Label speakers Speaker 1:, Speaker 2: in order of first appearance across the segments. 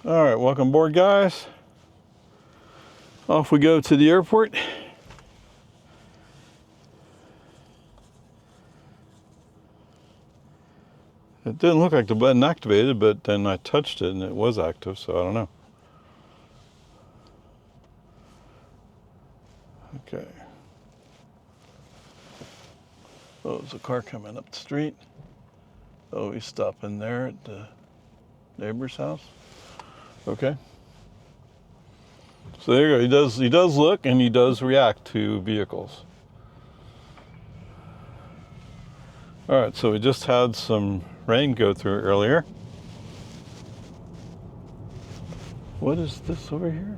Speaker 1: All right, welcome aboard, guys. Off we go to the airport. It didn't look like the button activated, but then I touched it and it was active, so I don't know. Okay. Oh, there's a car coming up the street. Oh, he's stopping there at the neighbor's house. Okay. So there you go. He does look and he does react to vehicles. All right, so we just had some rain go through earlier. What is this over here?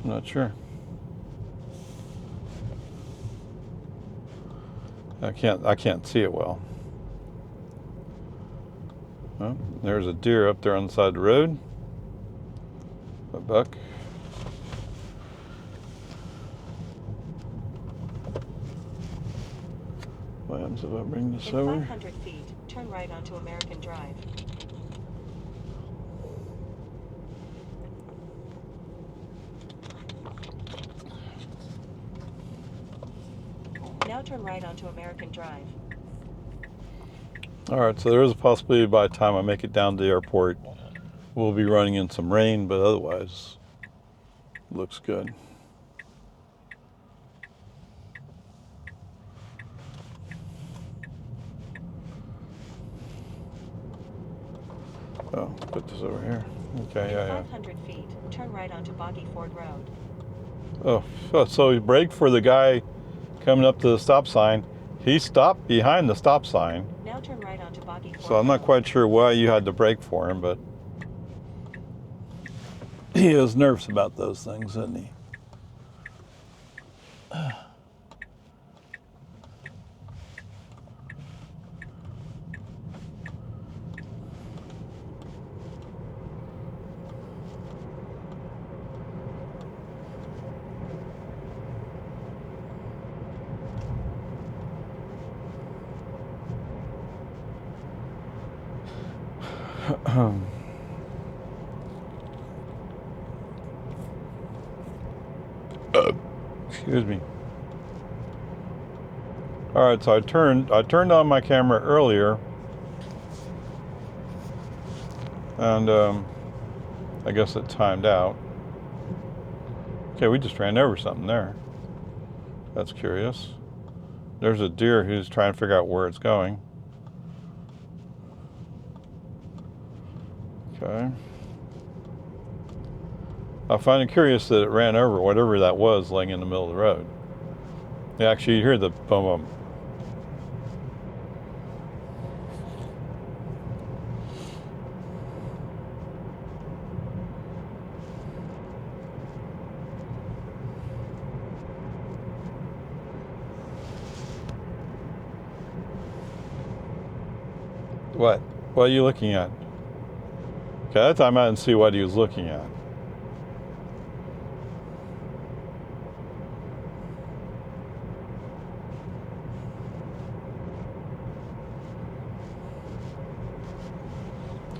Speaker 1: I'm not sure. I can't see it well. Oh, there's a deer up there on the side of the road. A buck. What happens if I bring this over?
Speaker 2: In 500 feet, turn right onto American Drive. Now turn right onto American Drive.
Speaker 1: All right, so there is a possibility by the time I make it down to the airport, we'll be running in some rain, but otherwise, looks good. Oh, put this over here. Okay,
Speaker 2: In 500 feet, turn right onto Boggy Ford Road.
Speaker 1: Oh, so he braked for the guy coming up to the stop sign. He stopped behind the stop sign.
Speaker 2: Now turn right onto Boggy Ford
Speaker 1: So I'm not
Speaker 2: Road.
Speaker 1: quite sure why you had to brake for him, but he is nervous about those things, isn't he? Excuse me. All right, so I turned on my camera earlier, and I guess it timed out. Okay, we just ran over something there. That's curious. There's a deer who's trying to figure out where it's going. Okay. I find it curious that it ran over whatever that was laying in the middle of the road. Yeah, actually, you hear the boom boom. What? What are you looking at? Okay, that time I didn't see what he was looking at.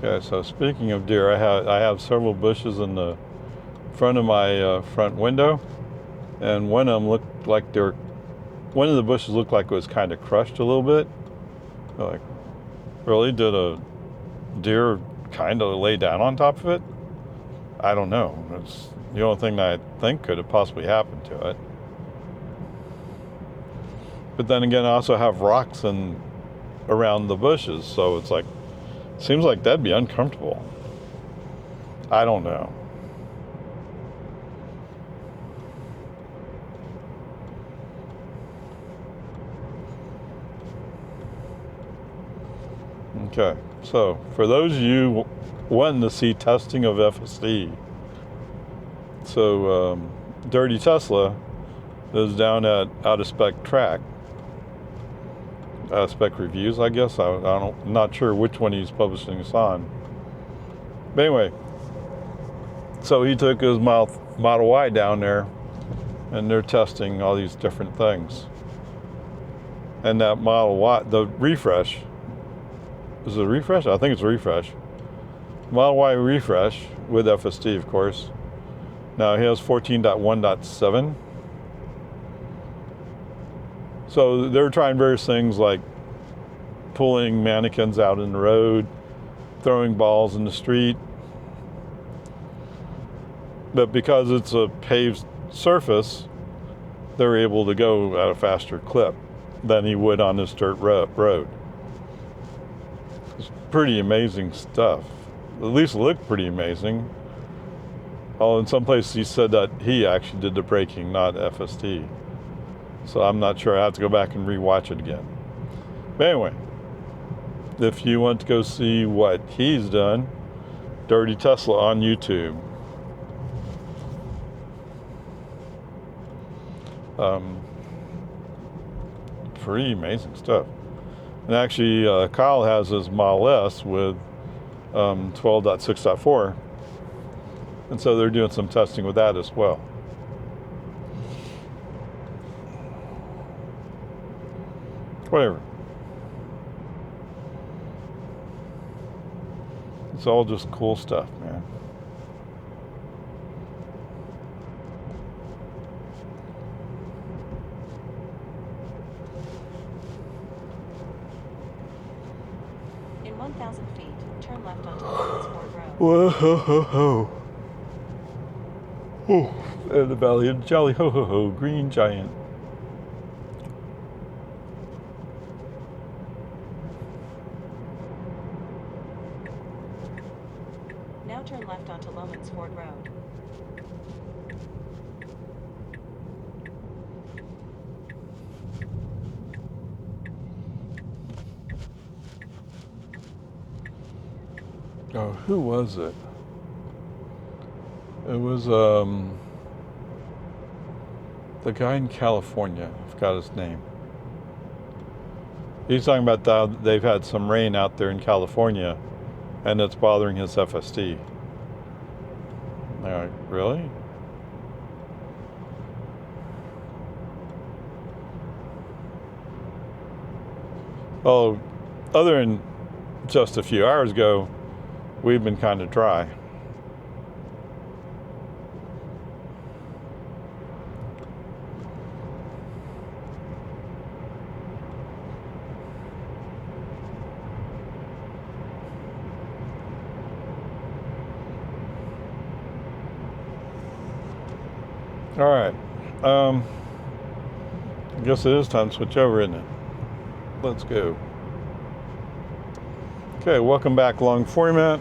Speaker 1: Okay, so speaking of deer, I have several bushes in the front of my front window, and one of them looked like one of the bushes looked like it was kind of crushed a little bit. Like, really, did a deer kind of lay down on top of it? I don't know. It's the only thing that I think could have possibly happened to it. But then again, I also have rocks around the bushes, so it's like, seems like that'd be uncomfortable. I don't know. Okay, so for those of you wanting to see testing of FSD, so Dirty Tesla is down at Out of Spec Track. Spec Reviews, I guess. I'm not sure which one he's publishing this on. But anyway, so he took his Model Y down there, and they're testing all these different things. And that Model Y, the refresh, is it a refresh? I think it's a refresh. Model Y refresh with FSD, of course. Now he has 14.1.7. So they're trying various things like pulling mannequins out in the road, throwing balls in the street. But because it's a paved surface, they're able to go at a faster clip than he would on this dirt road. It's pretty amazing stuff. At least it looked pretty amazing. Oh, in some places he said that he actually did the braking, not FSD. So I'm not sure. I have to go back and rewatch it again. But anyway, if you want to go see what he's done, Dirty Tesla on YouTube. Pretty amazing stuff. And actually, Kyle has his Model S with 12.6.4. And so they're doing some testing with that as well. Whatever. It's all just cool stuff, man.
Speaker 2: In 1,000 feet, turn left onto Lindbreg Road.
Speaker 1: Whoa, ho, ho, ho. Oh, and the Valley of Jolly Ho Ho Ho, Green Giant.
Speaker 2: Now turn left onto Lindbreg Road.
Speaker 1: Oh, who was it? It was the guy in California. I forgot his name. He's talking about how they've had some rain out there in California, and it's bothering his FSD. They're like, really? Oh, other than just a few hours ago, we've been kind of dry. All right. I guess it is time to switch over, isn't it? Let's go. Okay, welcome back, long format.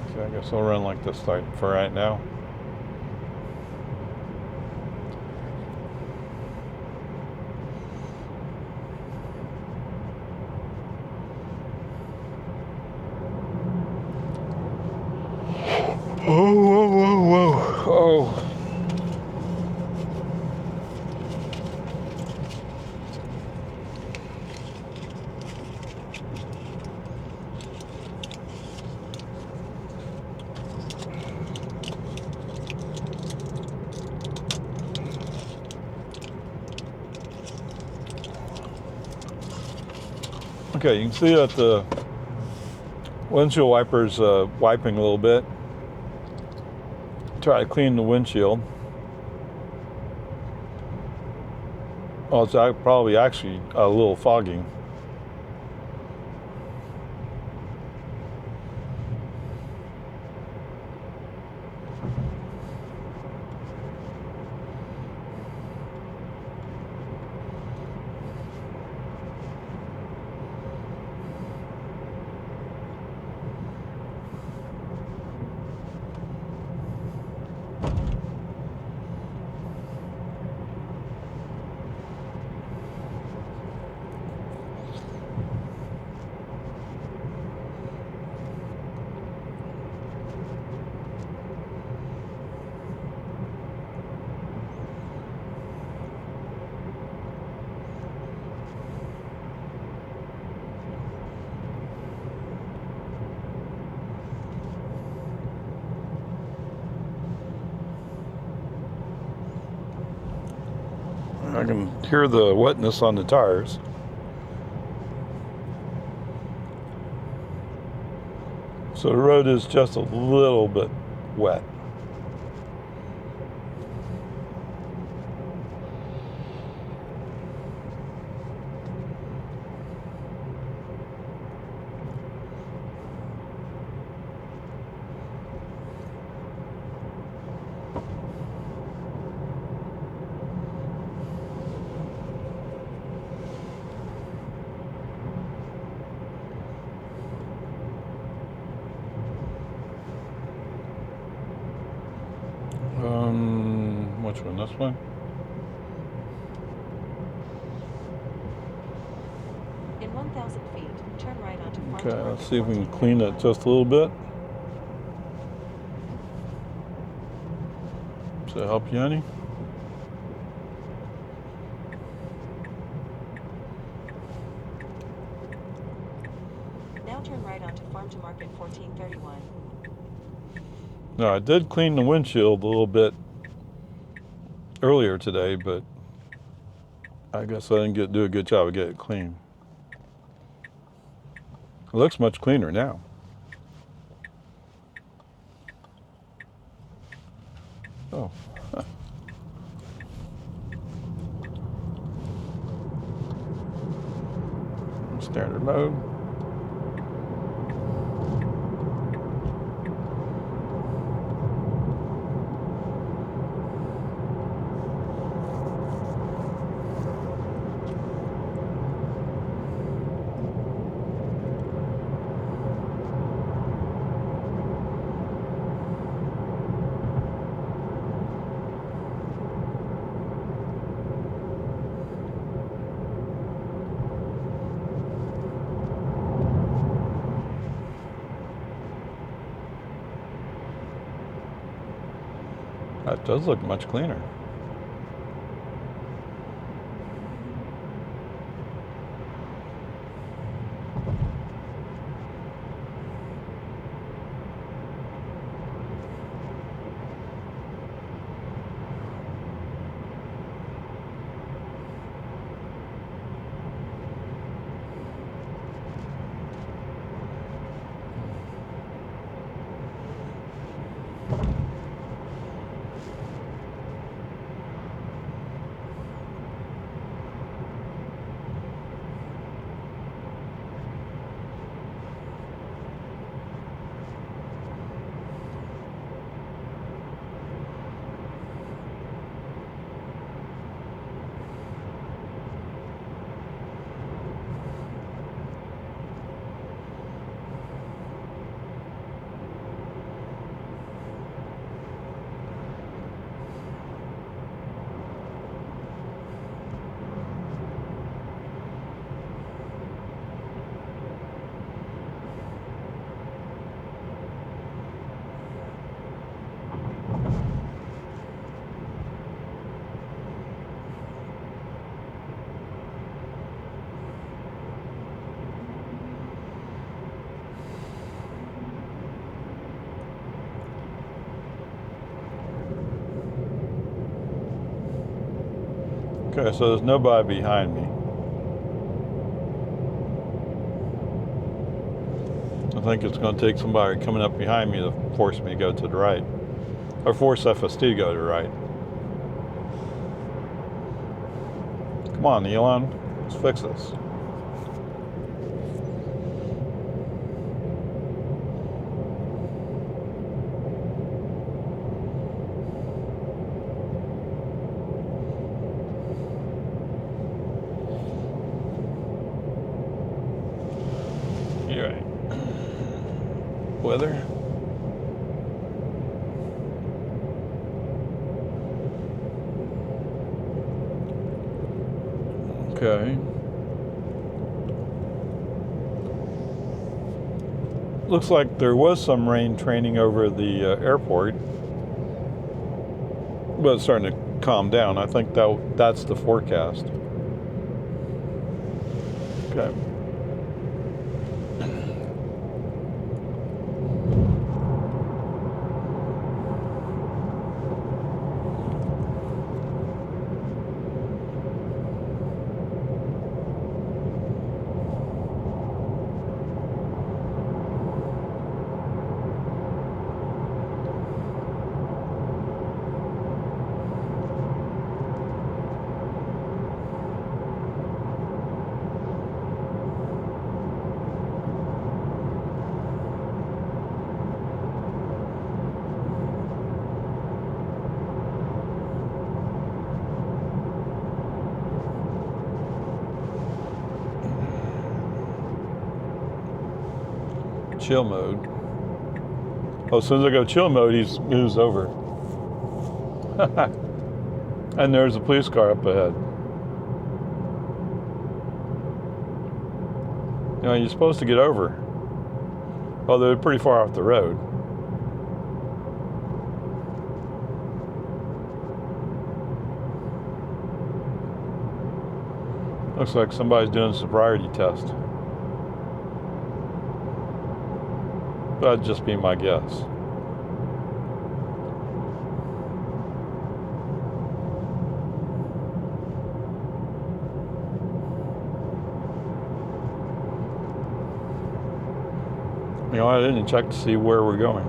Speaker 1: Okay, I guess I'll run like this for right now. Oh, whoa, whoa, whoa. Oh. Okay, you can see that the windshield wiper's wiping a little bit. Try to clean the windshield. Oh, it's probably actually a little fogging. I can hear the wetness on the tires. So the road is just a little bit wet. Which one? This one?
Speaker 2: In 1,000 feet, turn right onto Farm to
Speaker 1: Okay,
Speaker 2: Market
Speaker 1: let's see if we can
Speaker 2: 1431.
Speaker 1: clean it just a little bit. Does that help you any?
Speaker 2: Now turn right onto Farm to Market 1431.
Speaker 1: No, I did clean the windshield a little bit earlier today, but I guess I didn't do a good job of getting it clean. It looks much cleaner now. Oh. Standard mode. That does look much cleaner. Okay, so there's nobody behind me. I think it's going to take somebody coming up behind me to force me to go to the right. Or force FSD to go to the right. Come on, Elon. Let's fix this. You're right. Weather. Okay. Looks like there was some rain training over the airport, but it's starting to calm down. I think that's the forecast. Okay. chill mode. Oh, as soon as I go chill mode, he moves over. And there's a police car up ahead. You know, you're supposed to get over. Although they're pretty far off the road. Looks like somebody's doing a sobriety test. That'd just be my guess. You know, I didn't check to see where we're going.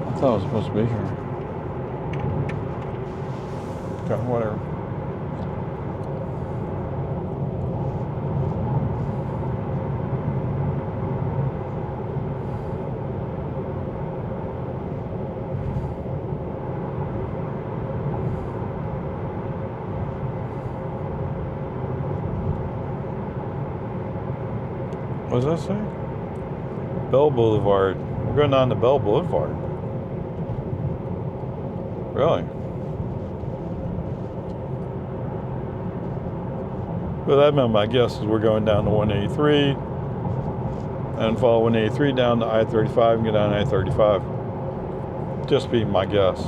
Speaker 1: I thought I was supposed to be here. Okay, whatever. What does that say? Bell Boulevard. We're going on to Bell Boulevard. Really? Well, that meant my guess is we're going down to 183 and follow 183 down to I-35 and get down to I-35. Just be my guess.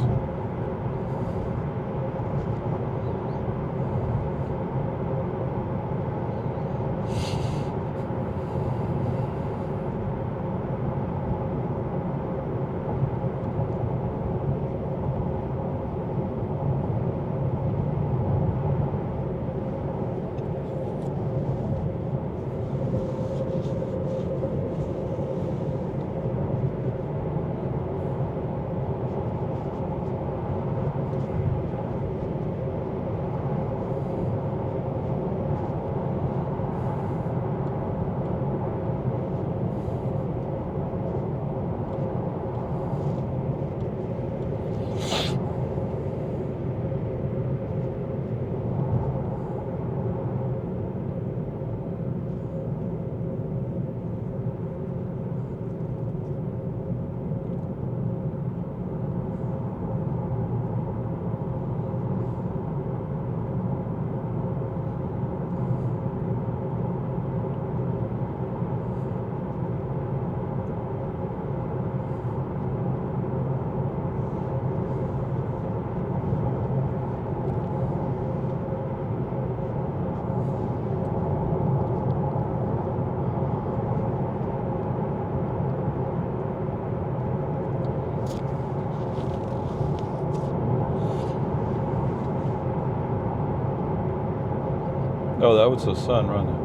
Speaker 1: Oh, that was the sun running.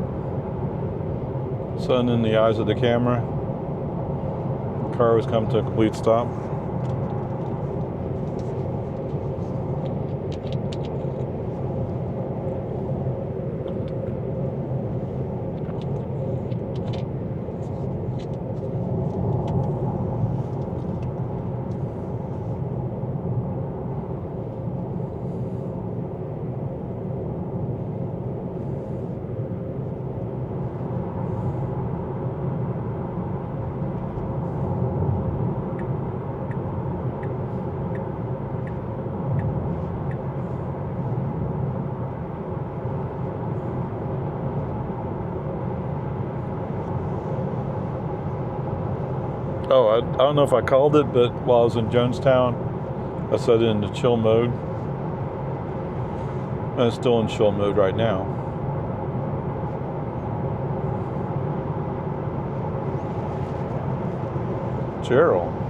Speaker 1: Sun in the eyes of the camera. The car was coming to a complete stop. Oh, I don't know if I called it, but while I was in Jonestown, I set it into chill mode. And it's still in chill mode right now. Gerald.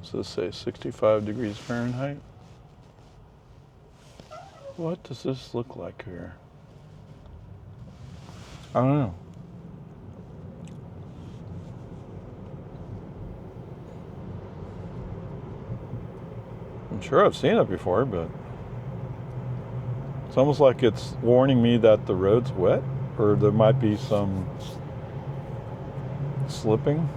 Speaker 1: Does this say 65 degrees Fahrenheit? What does this look like here? I don't know. I'm sure I've seen it before, but it's almost like it's warning me that the road's wet, or there might be some slipping.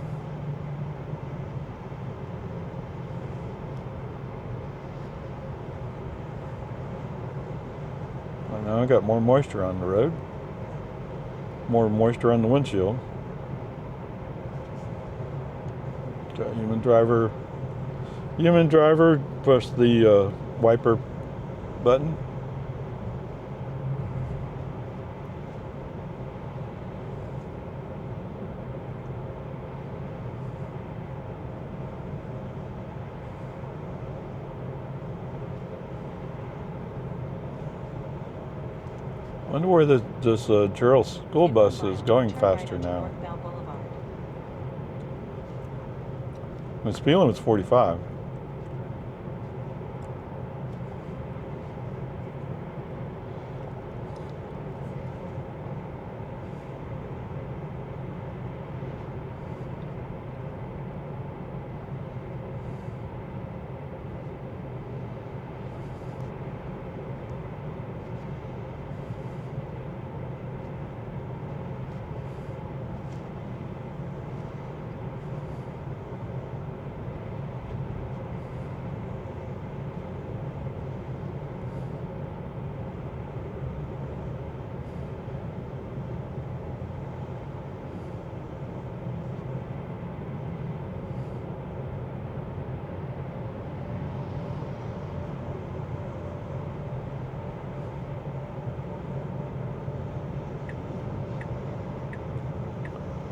Speaker 1: I know I got more moisture on the road, more moisture on the windshield. Got human driver, push the wiper button. I wonder where this Gerald school bus is going faster now. The speed limit's 45.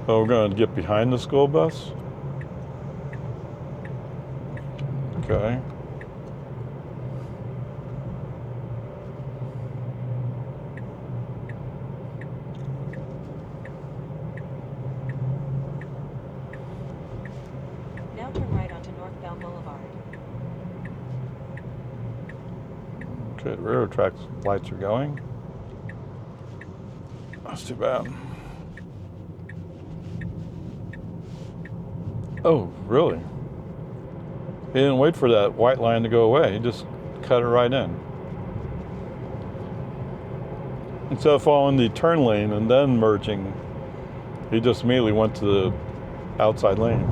Speaker 1: Oh, we're going to get behind the school bus? Okay.
Speaker 2: Now turn right onto northbound Boulevard.
Speaker 1: Okay, the railroad tracks lights are going. That's too bad. Oh, really? He didn't wait for that white line to go away. He just cut it right in. Instead of following the turn lane and then merging, he just immediately went to the outside lane.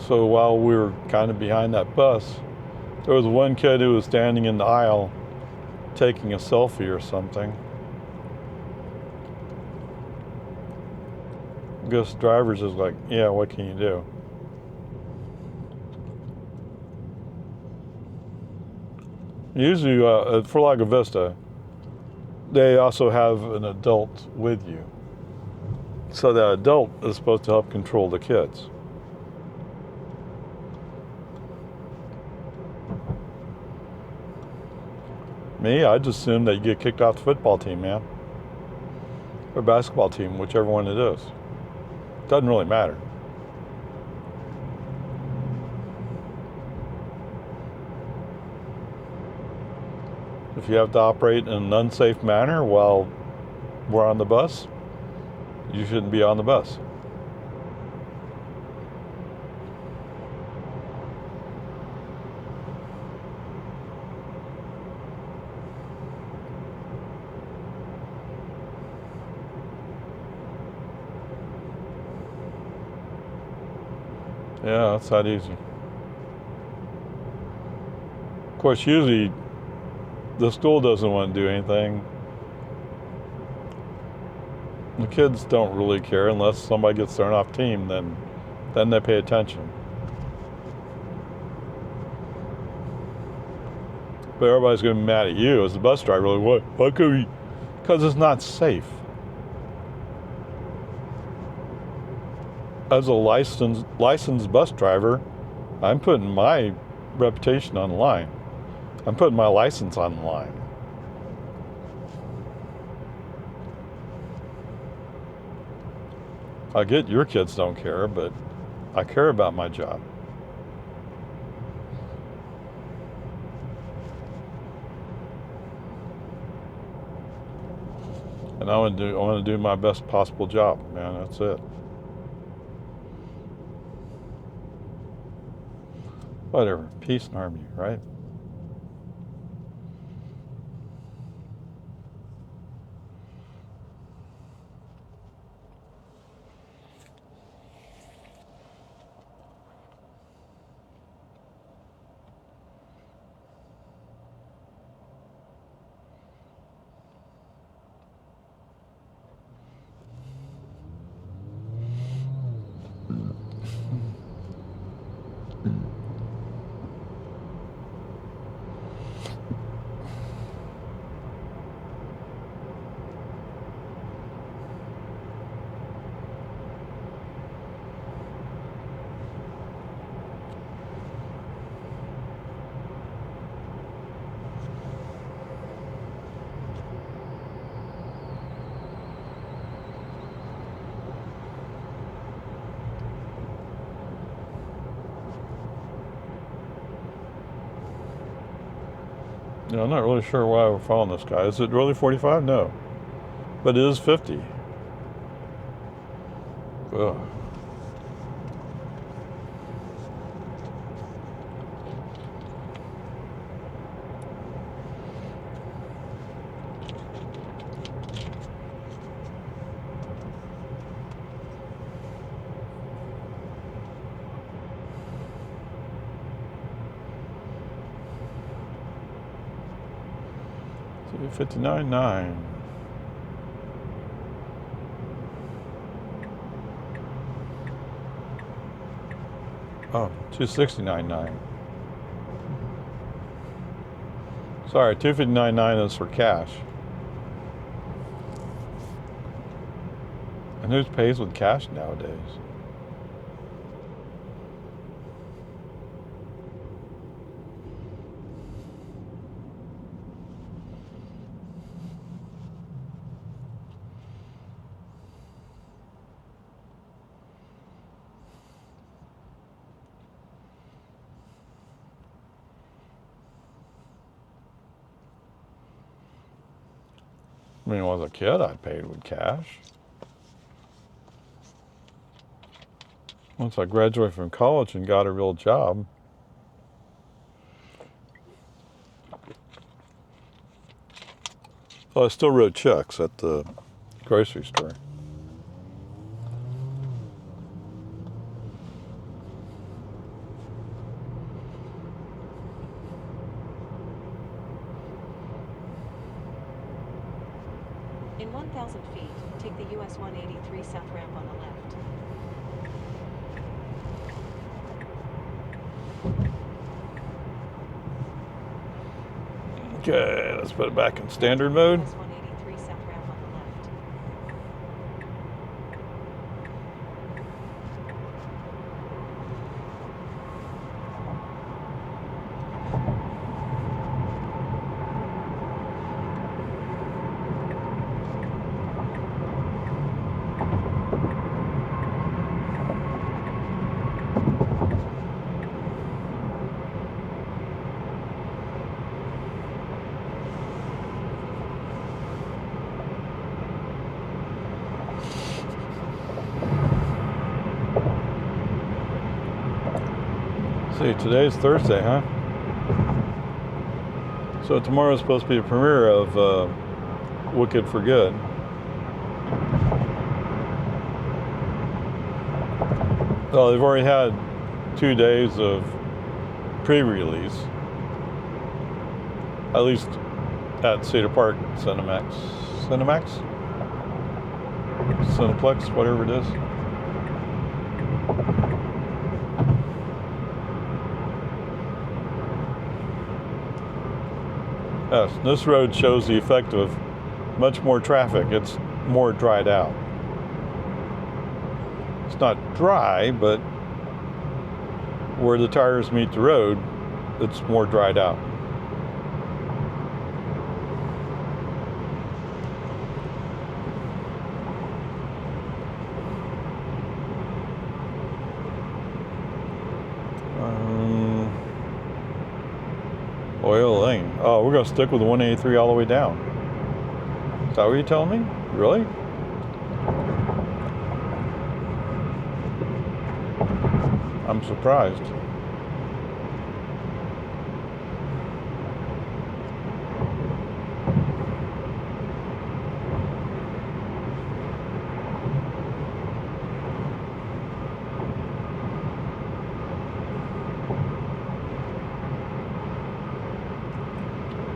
Speaker 1: So while we were kind of behind that bus, there was one kid who was standing in the aisle taking a selfie or something. I guess drivers is like, yeah, what can you do? Usually for Lago Vista, they also have an adult with you. So that adult is supposed to help control the kids. Me, I just assume that you get kicked off the football team, man. Or basketball team, whichever one it is. Doesn't really matter. If you have to operate in an unsafe manner while we're on the bus, you shouldn't be on the bus. Yeah, it's that easy. Of course, usually the school doesn't want to do anything. The kids don't really care unless somebody gets thrown off team, then they pay attention. But everybody's going to be mad at you as the bus driver. Like, what could we? Because it's not safe. As a licensed bus driver, I'm putting my reputation on the line. I'm putting my license on the line. I get your kids don't care, but I care about my job. And I want to do my best possible job, man. That's it. Whatever. Peace and harmony, right? Yeah, I'm not really sure why we're following this guy. Is it really 45? No. But it is 50. Ugh. $59.9. Oh, $269.9. Sorry, $259.9 is for cash. And who pays with cash nowadays? I mean, when I was a kid, I paid with cash. Once I graduated from college and got a real job, so I still wrote checks at the grocery store.
Speaker 2: 1,000 feet, take the US 183 south ramp on the left.
Speaker 1: Okay, let's put it back in standard mode.
Speaker 2: US 183 south ramp on the left.
Speaker 1: See, today's Thursday, huh? So tomorrow's supposed to be a premiere of Wicked for Good. So they've already had 2 days of pre-release, at least at Cedar Park Cineplex, whatever it is. Yes, this road shows the effect of much more traffic. It's more dried out. It's not dry, but where the tires meet the road, it's more dried out. Oil Lane. Oh, we're going to stick with the 183 all the way down. Is that what you're telling me? Really? I'm surprised.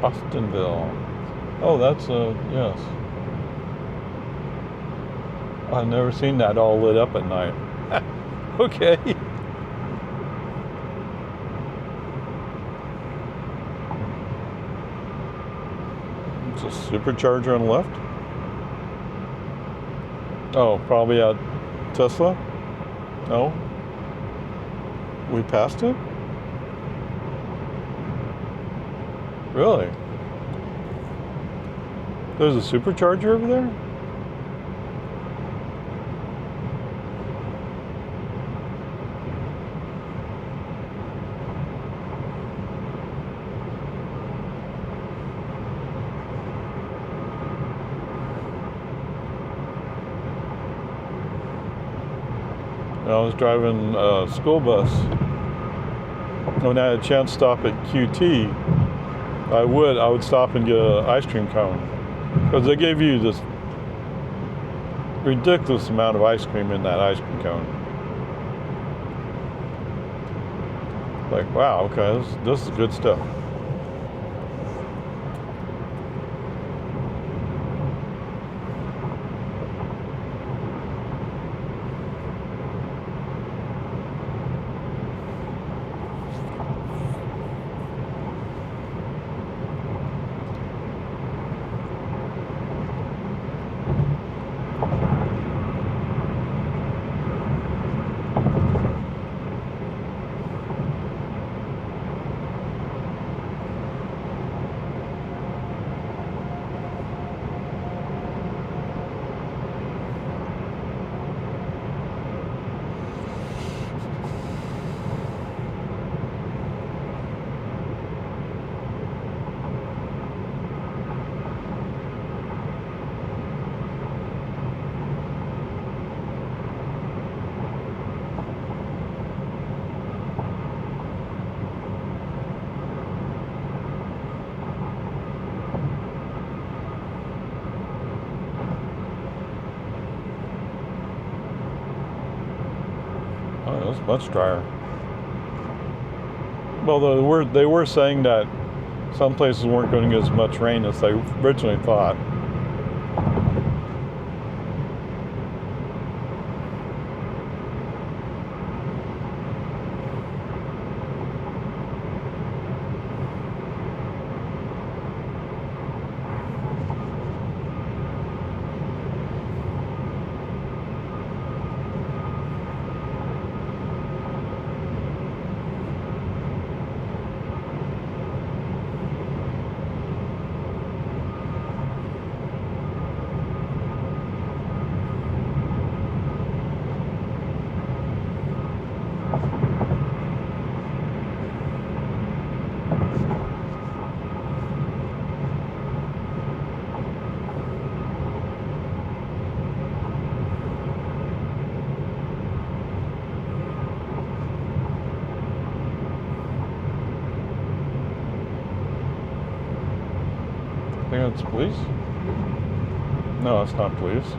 Speaker 1: Austinville. Oh, that's yes. I've never seen that all lit up at night. Okay. It's a supercharger on the left. Oh, probably at Tesla? No? We passed it? Really? There's a supercharger over there? I was driving a school bus. When I had a chance to stop at QT, I would stop and get an ice cream cone, because they gave you this ridiculous amount of ice cream in that ice cream cone. Like, wow, okay, this is good stuff. Oh, it's much drier. Well, they were saying that some places weren't going to get as much rain as they originally thought. It's police? No, it's not police.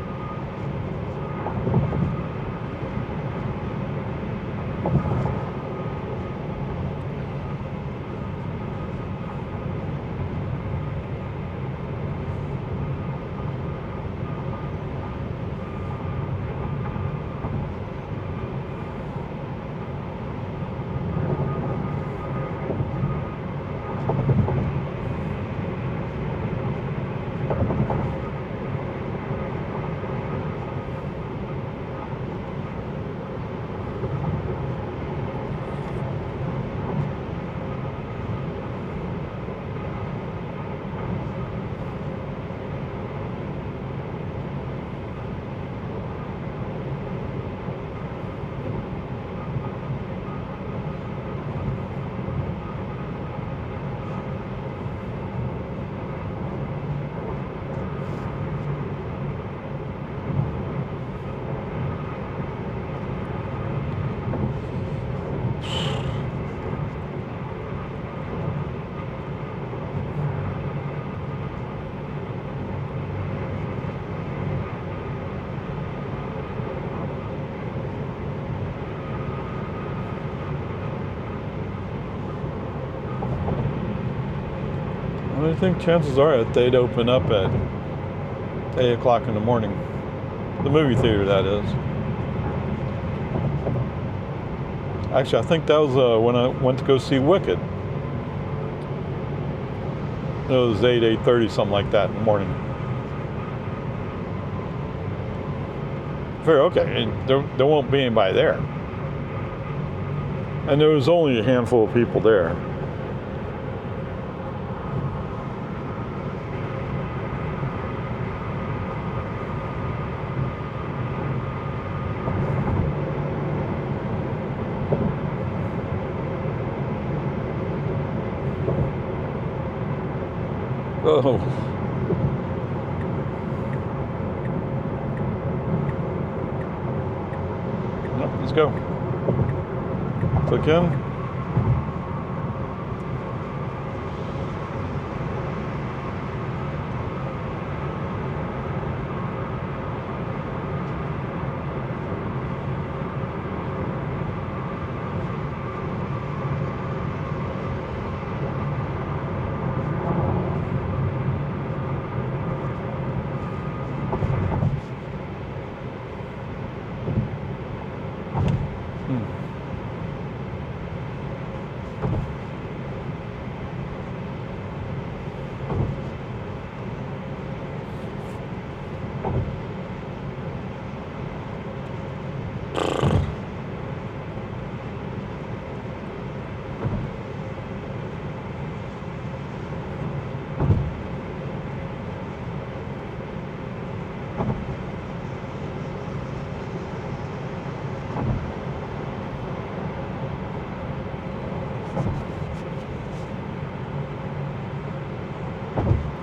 Speaker 1: I think chances are that they'd open up at 8 o'clock in the morning. The movie theater, that is. Actually, I think that was when I went to go see Wicked. It was 8:30, something like that in the morning. Fair, okay, and there won't be anybody there. And there was only a handful of people there. Oh. No, let's go. Click in.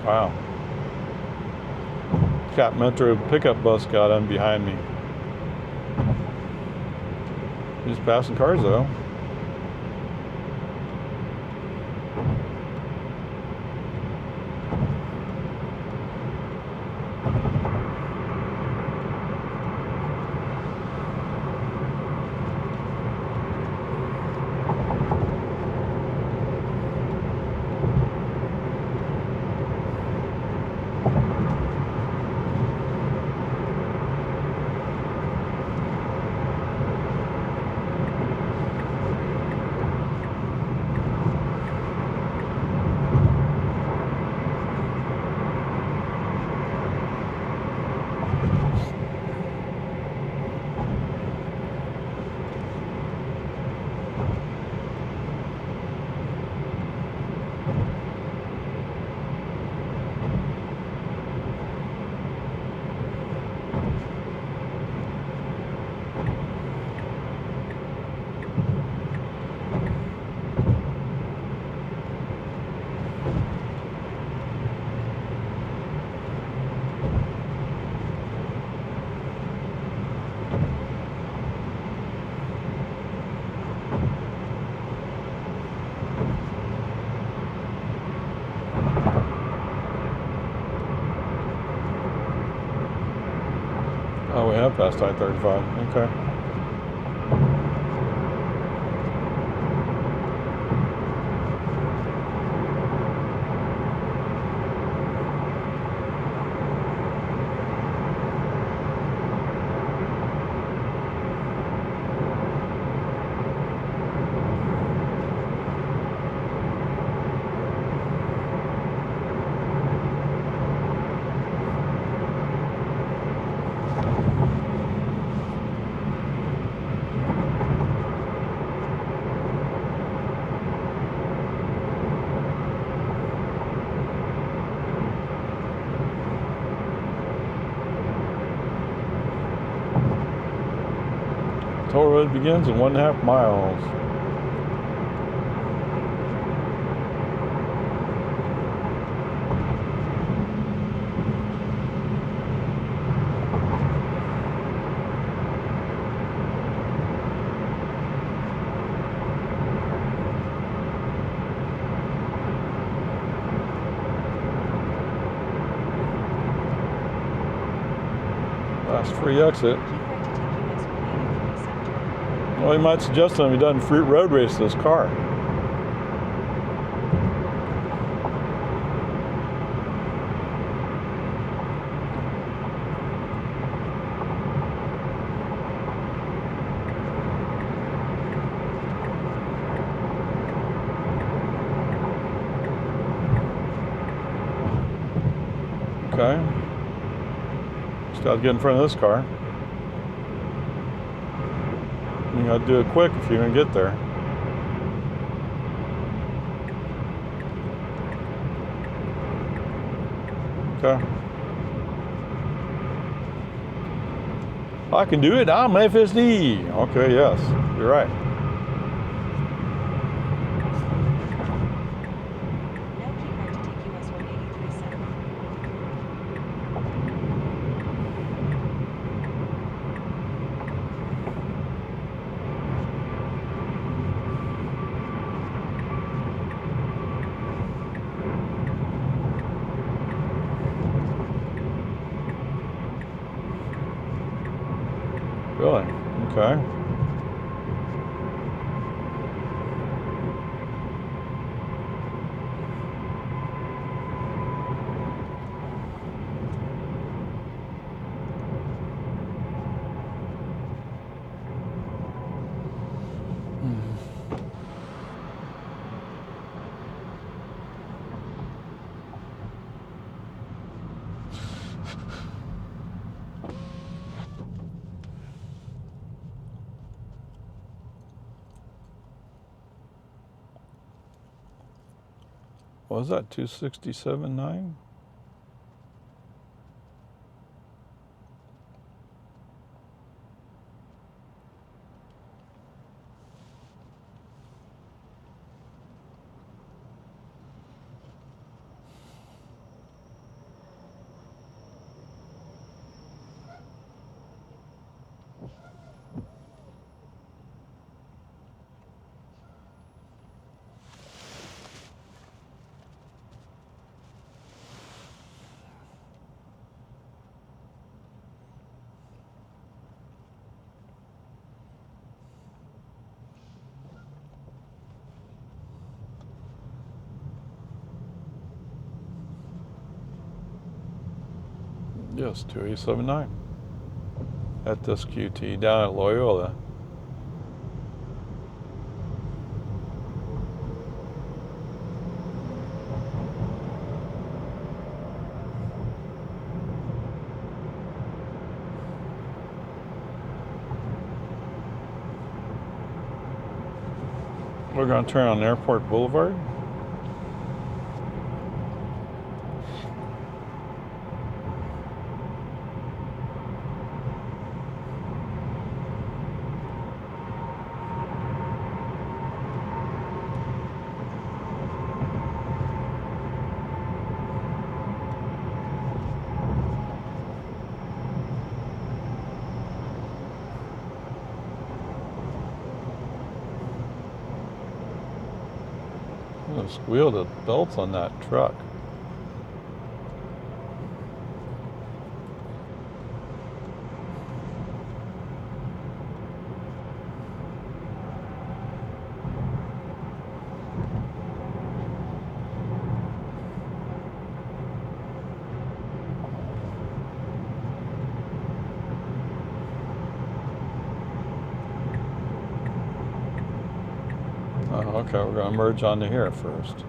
Speaker 1: Wow. Cat Metro pickup bus got on behind me. Just passing cars though. Oh, we have passed I-35. Okay. Toll road begins in 1.5 miles. Last free exit.
Speaker 2: Keep right to take US 183 center.
Speaker 1: Well, you might suggest to him he doesn't free road race this car. Okay. Just got to get in front of this car. You got to do it quick if you're going to get there. Okay. I can do it. I'm FSD. Okay, yes, you're right.
Speaker 2: Now keep right to take US 183 center.
Speaker 1: Really? Okay. What was that, 267.9? Yes, 2879. At this QT down at Loyola. We're going to turn on Airport Boulevard. Squeal the belts on that truck. Oh, okay, we're going to merge onto here first.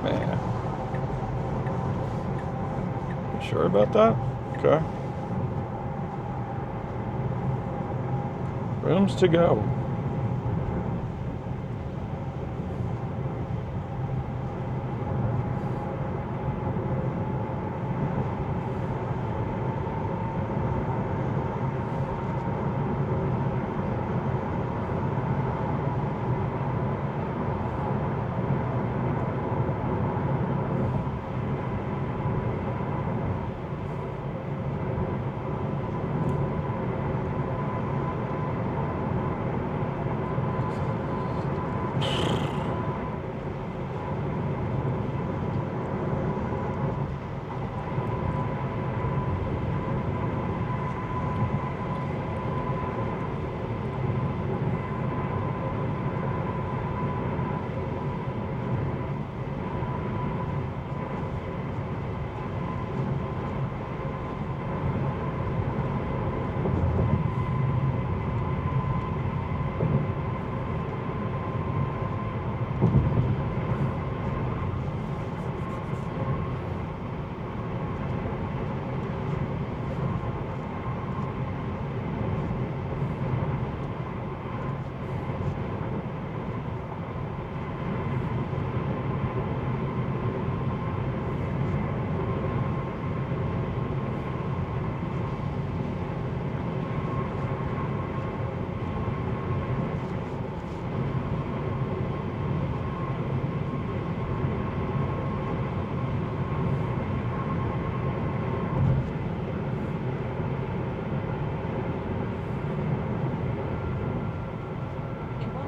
Speaker 1: Man. You sure about that? Okay. Rooms to go.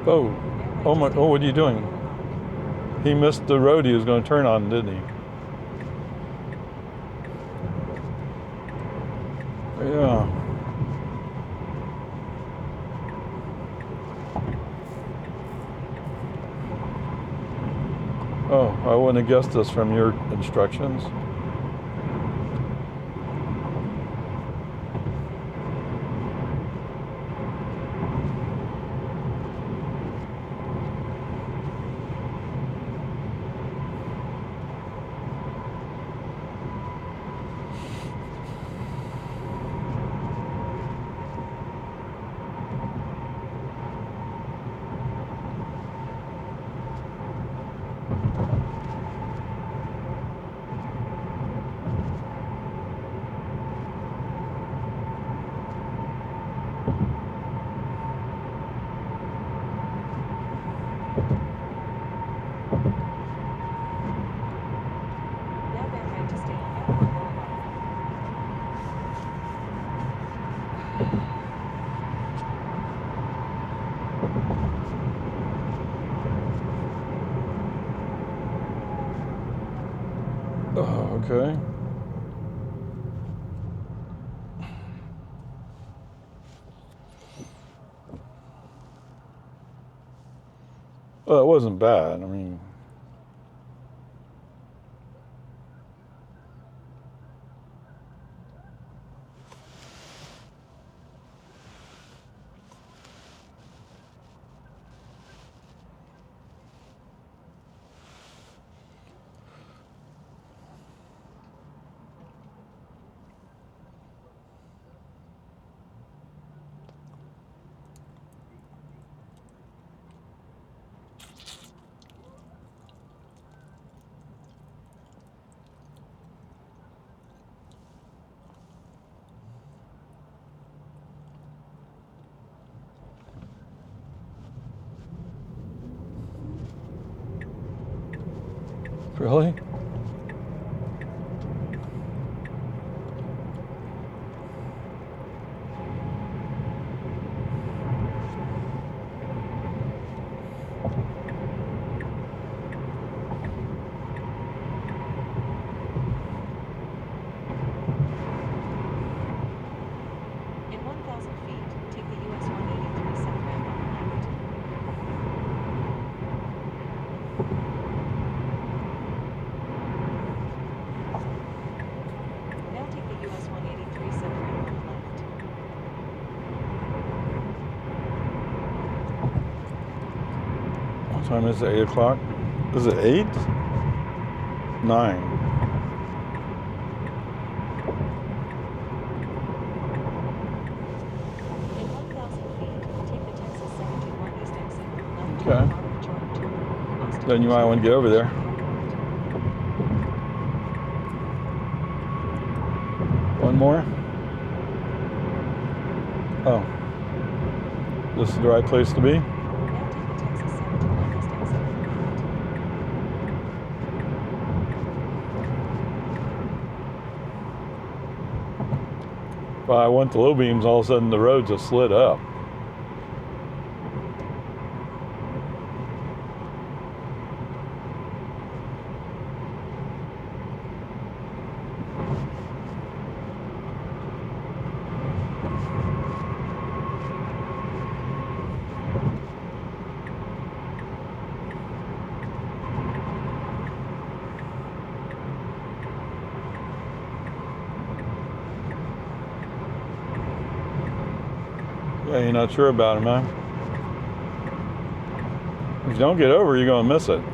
Speaker 1: Oh, oh my! Oh, what are you doing? He missed the road he was going to turn on, didn't he? Yeah. Oh, I wouldn't have guessed this from your instructions.
Speaker 2: Now bear right to stay on Airport Boulevard.
Speaker 1: Oh, okay. Well, it wasn't bad. I mean, Really?
Speaker 2: In 1,000 feet, take the US 183 south ramp on the left. Now take the US 183 south ramp on the left.
Speaker 1: What time is it? 8 o'clock? Is it 8? 9.
Speaker 2: In 1,000 feet, take the Texas 71 east exit on the left
Speaker 1: Okay.
Speaker 2: toward Robert Jordan. Austin
Speaker 1: Then you might want to get over there. One more? Oh. This is the right place to be?
Speaker 2: Now take the Texas 71 east exit on the left.
Speaker 1: Well, I went to low beams, all of a sudden the road just slid up. Yeah, you're not sure about him, huh? If you don't get over, you're going to miss it.
Speaker 2: In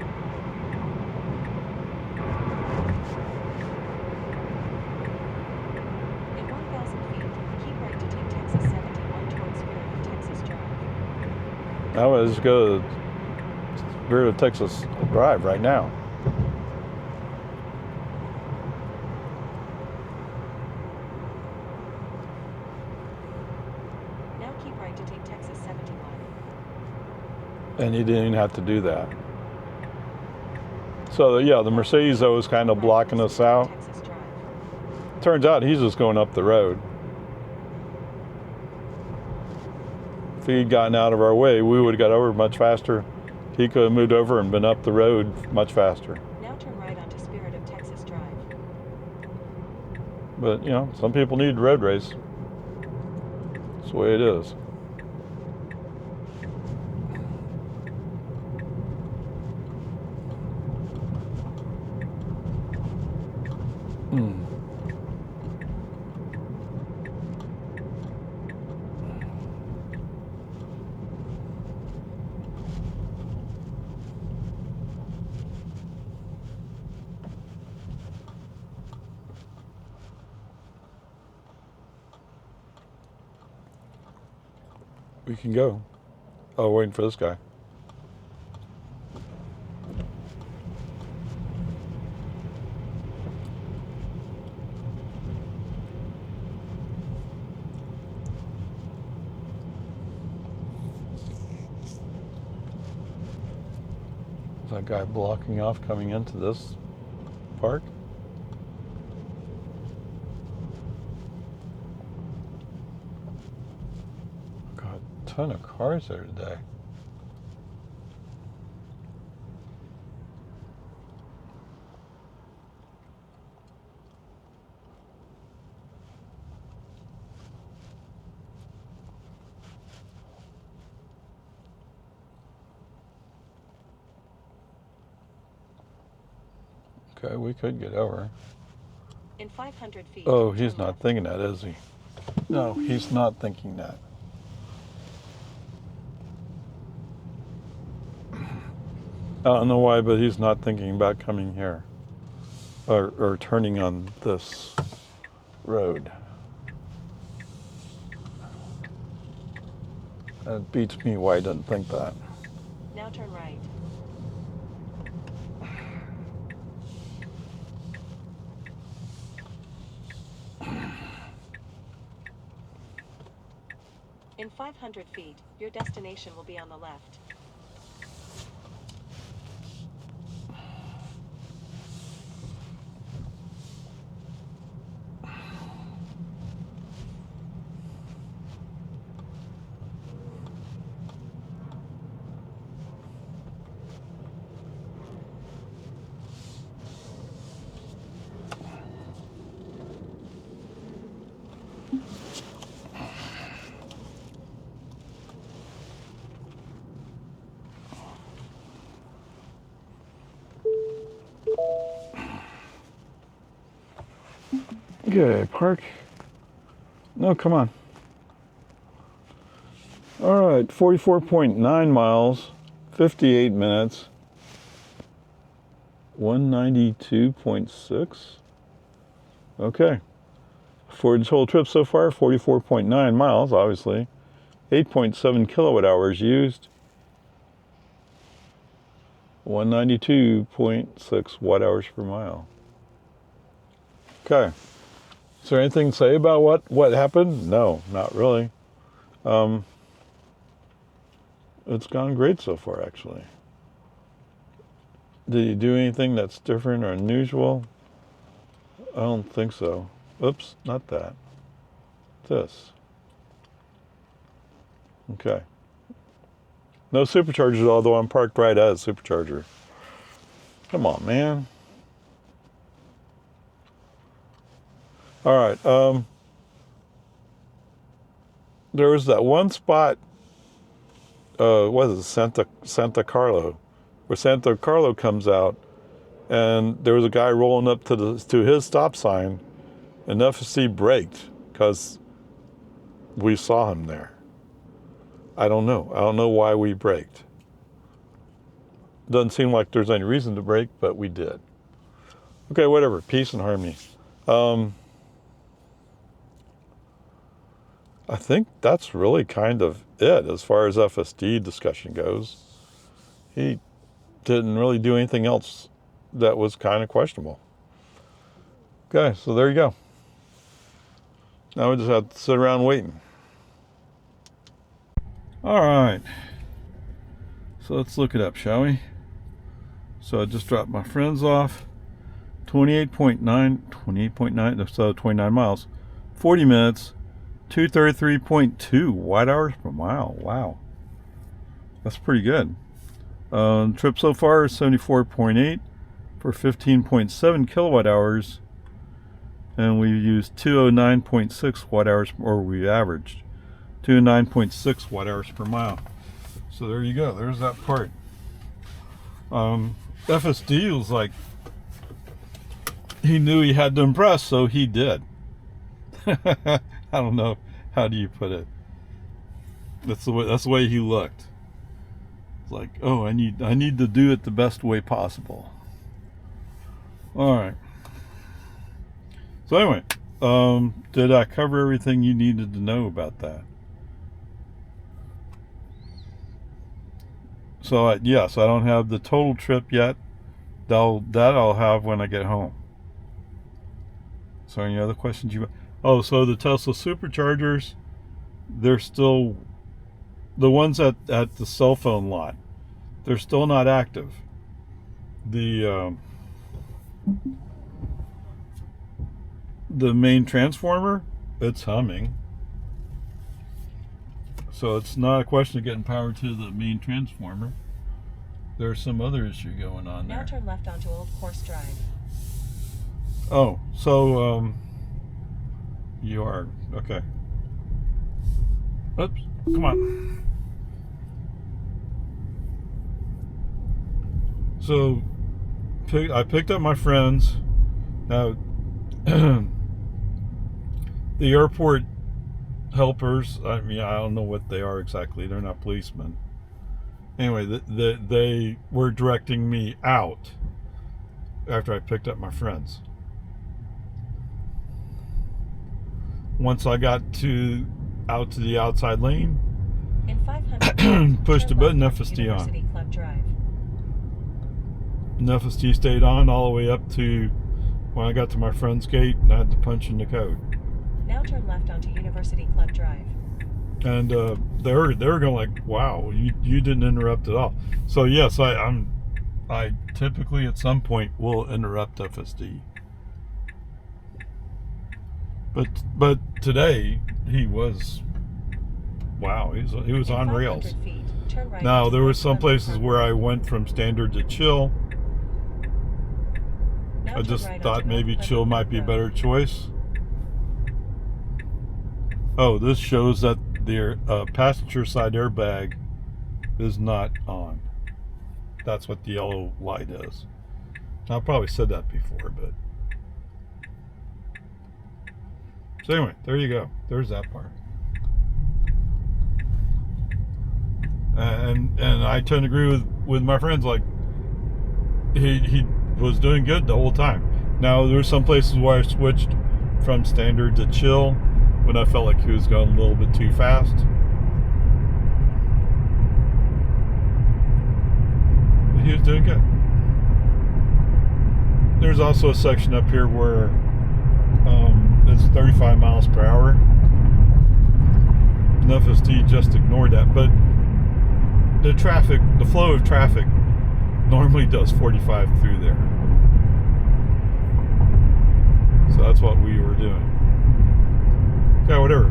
Speaker 2: 1,000 feet, keep right to take Texas 71 towards Spirit of Texas Drive.
Speaker 1: I would just go to Spirit of Texas Drive right now.
Speaker 2: Now keep right to take Texas 71.
Speaker 1: And you didn't even have to do that. So, yeah, the Mercedes, though, is kind of blocking us out.
Speaker 2: Texas Drive.
Speaker 1: Turns out he's just going up the road. If he'd gotten out of our way, we would have got over much faster. He could have moved over and been up the road much faster.
Speaker 2: Now turn right onto Spirit of Texas Drive.
Speaker 1: But, you know, some people need road race. That's the way it is. We can go. Oh, waiting for this guy. Is that guy blocking off coming into this park? Got a ton of cars there today. Okay, we could get over.
Speaker 2: In 500 feet.
Speaker 1: Oh, he's
Speaker 2: turn
Speaker 1: not
Speaker 2: left.
Speaker 1: thinking that, is he? No, he's not thinking that. I don't know why, but he's not thinking about coming here or turning on this road. That beats me why he doesn't think that.
Speaker 2: Now turn right. In 500 feet, your destination will be on the left.
Speaker 1: Okay, park. No, come on. All right, 44.9 miles, 58 minutes, 192.6. Okay. For this whole trip so far, 44.9 miles, obviously. 8.7 kilowatt hours used. 192.6 watt hours per mile. Okay. Is there anything to say about what happened? No, not really. It's gone great so far, actually. Did you do anything that's different or unusual? I don't think so. Oops, not that. This. Okay. No superchargers, although I'm parked right at a supercharger. Come on, man. All right. There was that one spot. What is it? Santa Carlo, where Santa Carlo comes out, and there was a guy rolling up to his stop sign, and FSD braked because we saw him there. I don't know. I don't know why we braked. Doesn't seem like there's any reason to brake, but we did. Okay, whatever. Peace and harmony. I think that's really kind of it as far as FSD discussion goes. He didn't really do anything else that was kind of questionable. Okay, so there you go. Now we just have to sit around waiting. All right. So let's look it up, shall we? So I just dropped my friends off. 28.9, so 29 miles. 40 minutes. 233.2 watt hours per mile. Wow. That's pretty good. Trip so far is 74.8 for 15.7 kilowatt hours. And we used 209.6 watt hours, or we averaged 209.6 watt hours per mile. So there you go. There's that part. FSD was like, he knew he had to impress, so he did. I don't know. How do you put it? That's the way he looked. It's like, oh, I need to do it the best way possible. All right. So anyway, did I cover everything you needed to know about that? So yes, I don't have the total trip yet. That I'll have when I get home. So any other questions you? Oh, so the Tesla superchargers, they're still, the ones at the cell phone lot, they're still not active. The main transformer, it's humming. So it's not a question of getting power to the main transformer. There's some other issue going on there.
Speaker 2: Now turn left onto Old Course Drive.
Speaker 1: Oh, so you are okay. Oops, come on. So I picked up my friends. Now the airport helpers, I mean, I don't know what they are exactly. They're not policemen. Anyway, they were directing me out after I picked up my friends. Once I got out to the outside lane,
Speaker 2: in 500 feet,
Speaker 1: pushed the button, FSD
Speaker 2: University
Speaker 1: on.
Speaker 2: Club Drive.
Speaker 1: And FSD stayed on all the way up to when I got to my friend's gate, and I had to punch in the code.
Speaker 2: Now turn left onto University Club Drive.
Speaker 1: And they were going like, "Wow, you didn't interrupt at all." So yes, I typically at some point will interrupt FSD. But today he was, wow, he was on rails.
Speaker 2: Feet, turn right.
Speaker 1: Now there were some places where I went from standard to chill.
Speaker 2: Now
Speaker 1: I just
Speaker 2: right
Speaker 1: thought maybe chill might be a better choice. Oh, this shows that the passenger side airbag is not on. That's what the yellow light is. I probably said that before, but So anyway, there you go. There's that part. And I tend to agree with my friends. Like he was doing good the whole time. Now there's some places where I switched from standard to chill when I felt like he was going a little bit too fast. But he was doing good. There's also a section up here where it's 35 miles per hour. And FSD just ignored that, but the flow of traffic normally does 45 through there. So that's what we were doing. Yeah, whatever.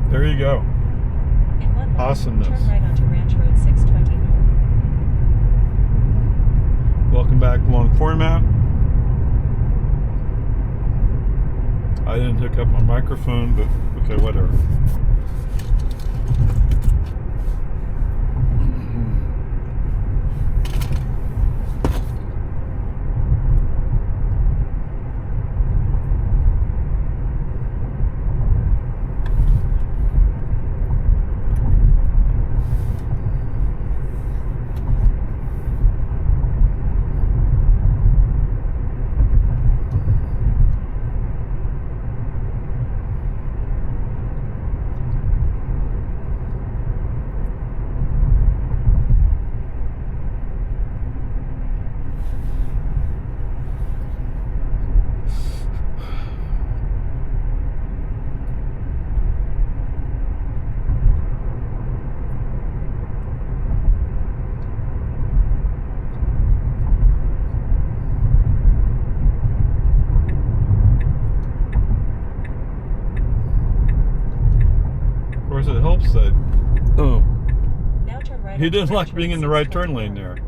Speaker 1: There you go.
Speaker 2: In 1 mile,
Speaker 1: Awesomeness.
Speaker 2: turn right onto Ranch Road 620 North.
Speaker 1: Welcome back along format. I didn't hook up my microphone, but okay, whatever. It helps that
Speaker 2: Now turn right
Speaker 1: he
Speaker 2: onto
Speaker 1: didn't like
Speaker 2: Ranch
Speaker 1: being
Speaker 2: Road
Speaker 1: in the right
Speaker 2: 620
Speaker 1: turn lane
Speaker 2: North.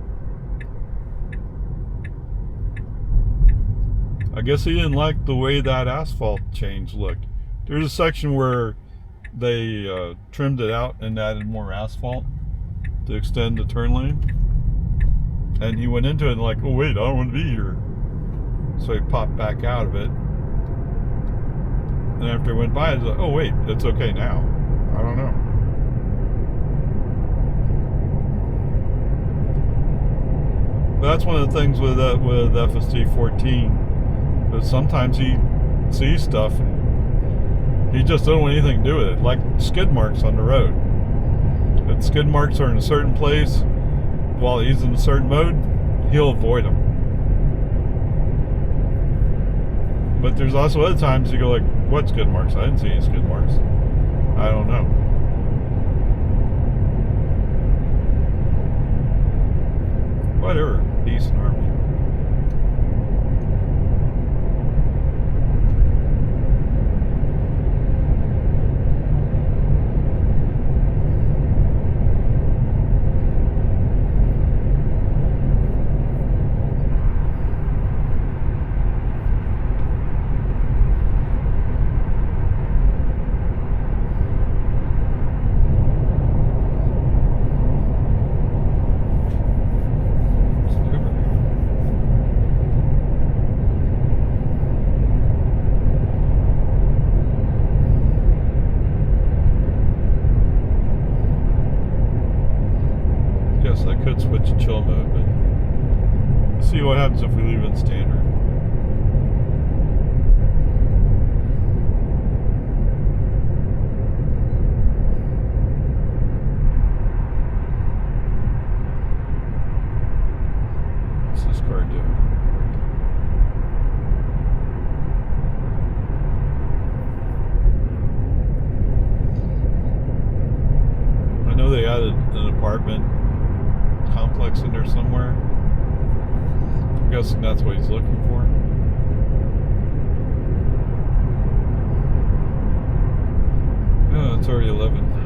Speaker 1: there. I guess he didn't like the way that asphalt change looked. There's a section where they trimmed it out and added more asphalt to extend the turn lane, and he went into it and like, oh wait, I don't want to be here, so he popped back out of it, and after he went by, he's like, oh wait, it's okay now. I don't know. That's one of the things with FSD 14, is sometimes he sees stuff and he just don't want anything to do with it. Like skid marks on the road. If skid marks are in a certain place while he's in a certain mode, he'll avoid them. But there's also other times you go like, what skid marks? I didn't see any skid marks. I don't know. Whatever. Peace and harmony. I could switch to chill mode, but let's see what happens if we leave it in standard. What's this car doing? I know they added an apartment complex in there somewhere. I'm guessing that's what he's looking for. Oh, it's already 11.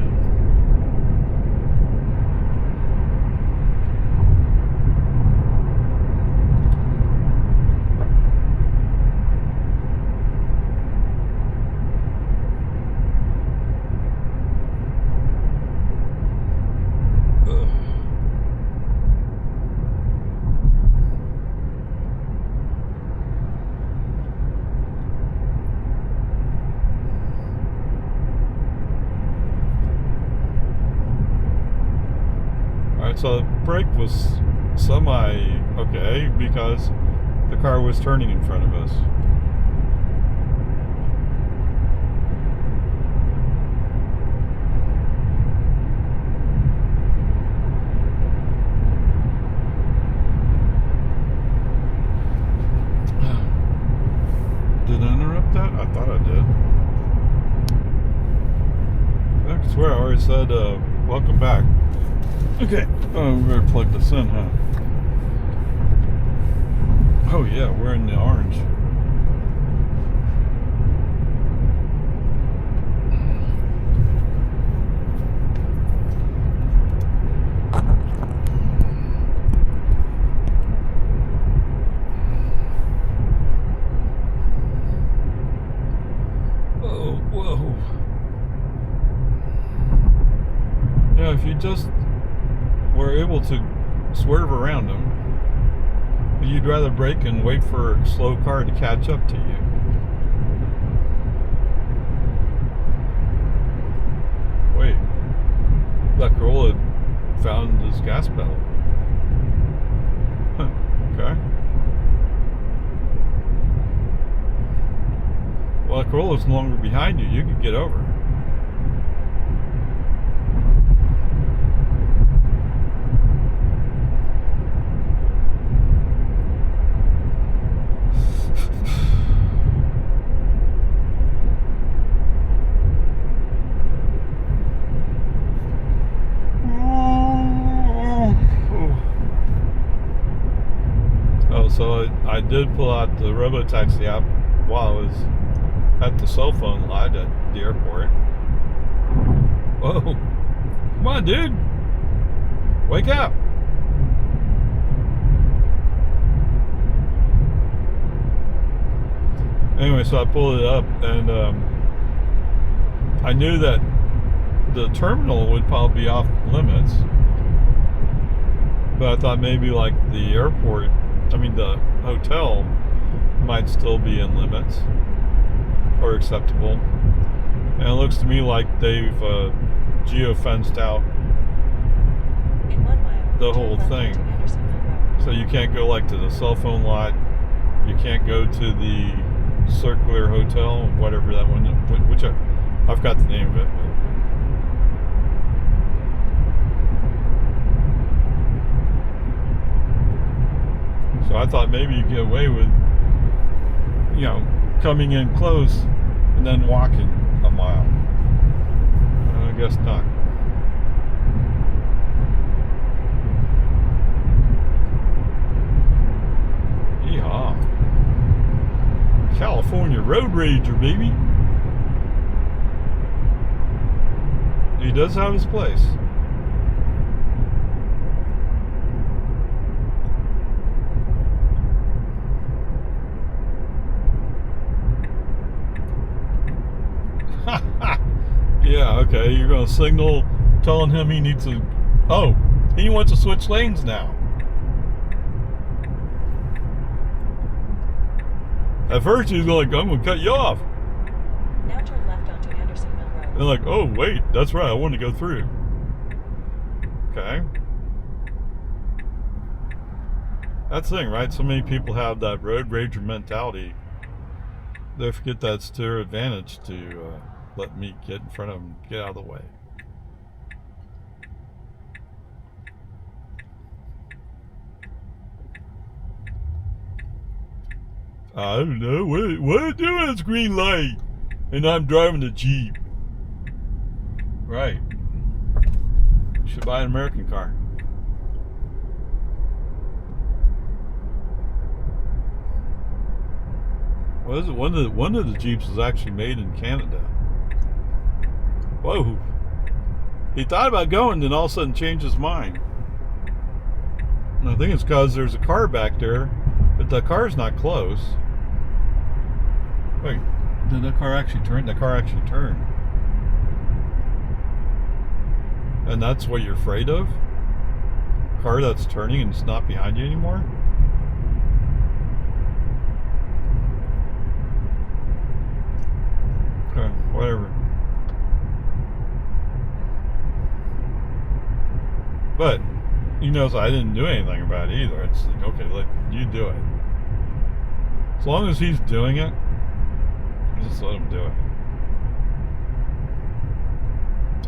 Speaker 1: Alright, so the brake was okay because the car was turning in front of us. Did I interrupt that? I thought I did. I swear I already said welcome back. Okay. Oh, we better plug this in, huh? Oh yeah, we're in the orange. Whoa. Yeah, if you just were able to swerve around them, you'd rather brake and wait for a slow car to catch up to you. Wait, that Corolla found his gas pedal. Huh, okay. Well, the Corolla's no longer behind you. You could get over. Oh, so I did pull out the robo-taxi app while I was at the cell phone lot at the airport. Whoa. Come on, dude. Wake up. Anyway, so I pulled it up and I knew that the terminal would probably be off limits. But I thought maybe like the airport, the hotel might still be in limits. Or acceptable. And it looks to me like they've geo-fenced out
Speaker 2: In 1 mile,
Speaker 1: the whole
Speaker 2: turn left
Speaker 1: thing.
Speaker 2: onto Andersonville Road.
Speaker 1: So you can't go like to the cell phone lot. You can't go to the circular hotel, whatever that one, which I've got the name of it. So I thought maybe you'd get away with, coming in close and then walking a mile. I guess not. Yeehaw. California Road Rager, baby. He does have his place. Yeah, okay, you're gonna signal telling him he needs to... Oh, he wants to switch lanes now. At first he was like, I'm gonna cut you off.
Speaker 2: Now turn left onto Andersonville Road.
Speaker 1: And like, oh wait, that's right, I want to go through. Okay. That's the thing, right? So many people have that road rager mentality. They forget that's to their advantage to let me get in front of them, get out of the way. I don't know, what are you doing? It's green light. And I'm driving a Jeep. Right. You should buy an American car. What is it? One of the Jeeps is actually made in Canada. Whoa. He thought about going, then all of a sudden changed his mind. And I think it's because there's a car back there, but the car's not close. Wait, did that car actually turn? The car actually turned. And that's what you're afraid of? A car that's turning and it's not behind you anymore? Okay, whatever. But he knows I didn't do anything about it either. It's like, okay, let you do it. As long as he's doing it, just let him do it.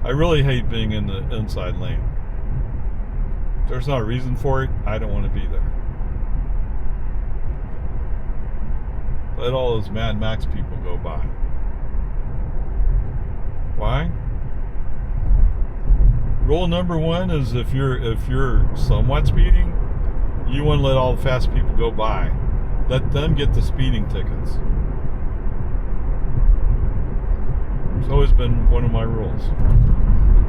Speaker 1: I really hate being in the inside lane. If there's not a reason for it, I don't want to be there. Let all those Mad Max people go by. Why? Rule number one is if you're somewhat speeding, you want to let all the fast people go by. Let them get the speeding tickets. It's always been one of my rules.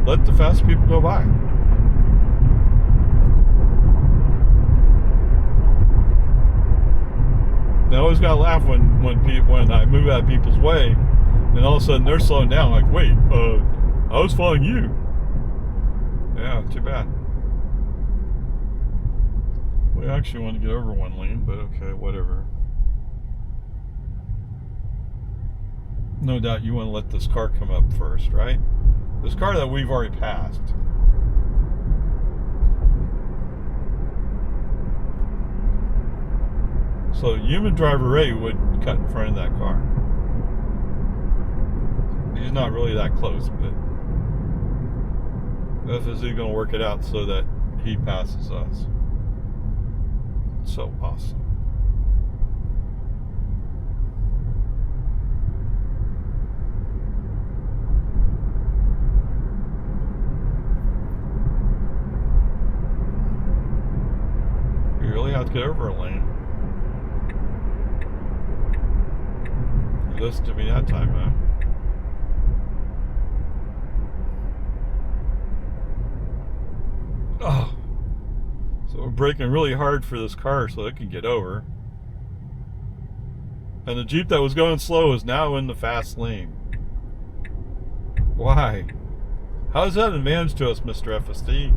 Speaker 1: Let the fast people go by. I always gotta laugh when I move out of people's way, and all of a sudden they're slowing down. Like, wait, I was following you. Yeah, too bad. We actually want to get over one lane, but okay, whatever. No doubt you want to let this car come up first, right? This car that we've already passed. So human driver Ray would cut in front of that car. He's not really that close, but FSD going to work it out so that he passes us. So awesome. You really have to get over a lane. You listened to me that time, man. Oh. So we're braking really hard for this car so it can get over. And the Jeep that was going slow is now in the fast lane. Why? How is that an advantage to us, Mr. FSD?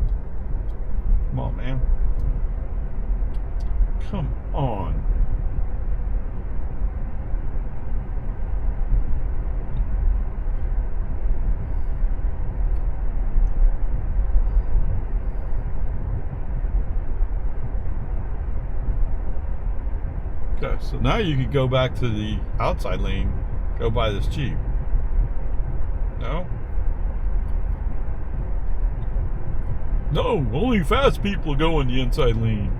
Speaker 1: Come on, man. Come on. Okay, so now you could go back to the outside lane, go by this Jeep. No? No, only fast people go in the inside lane.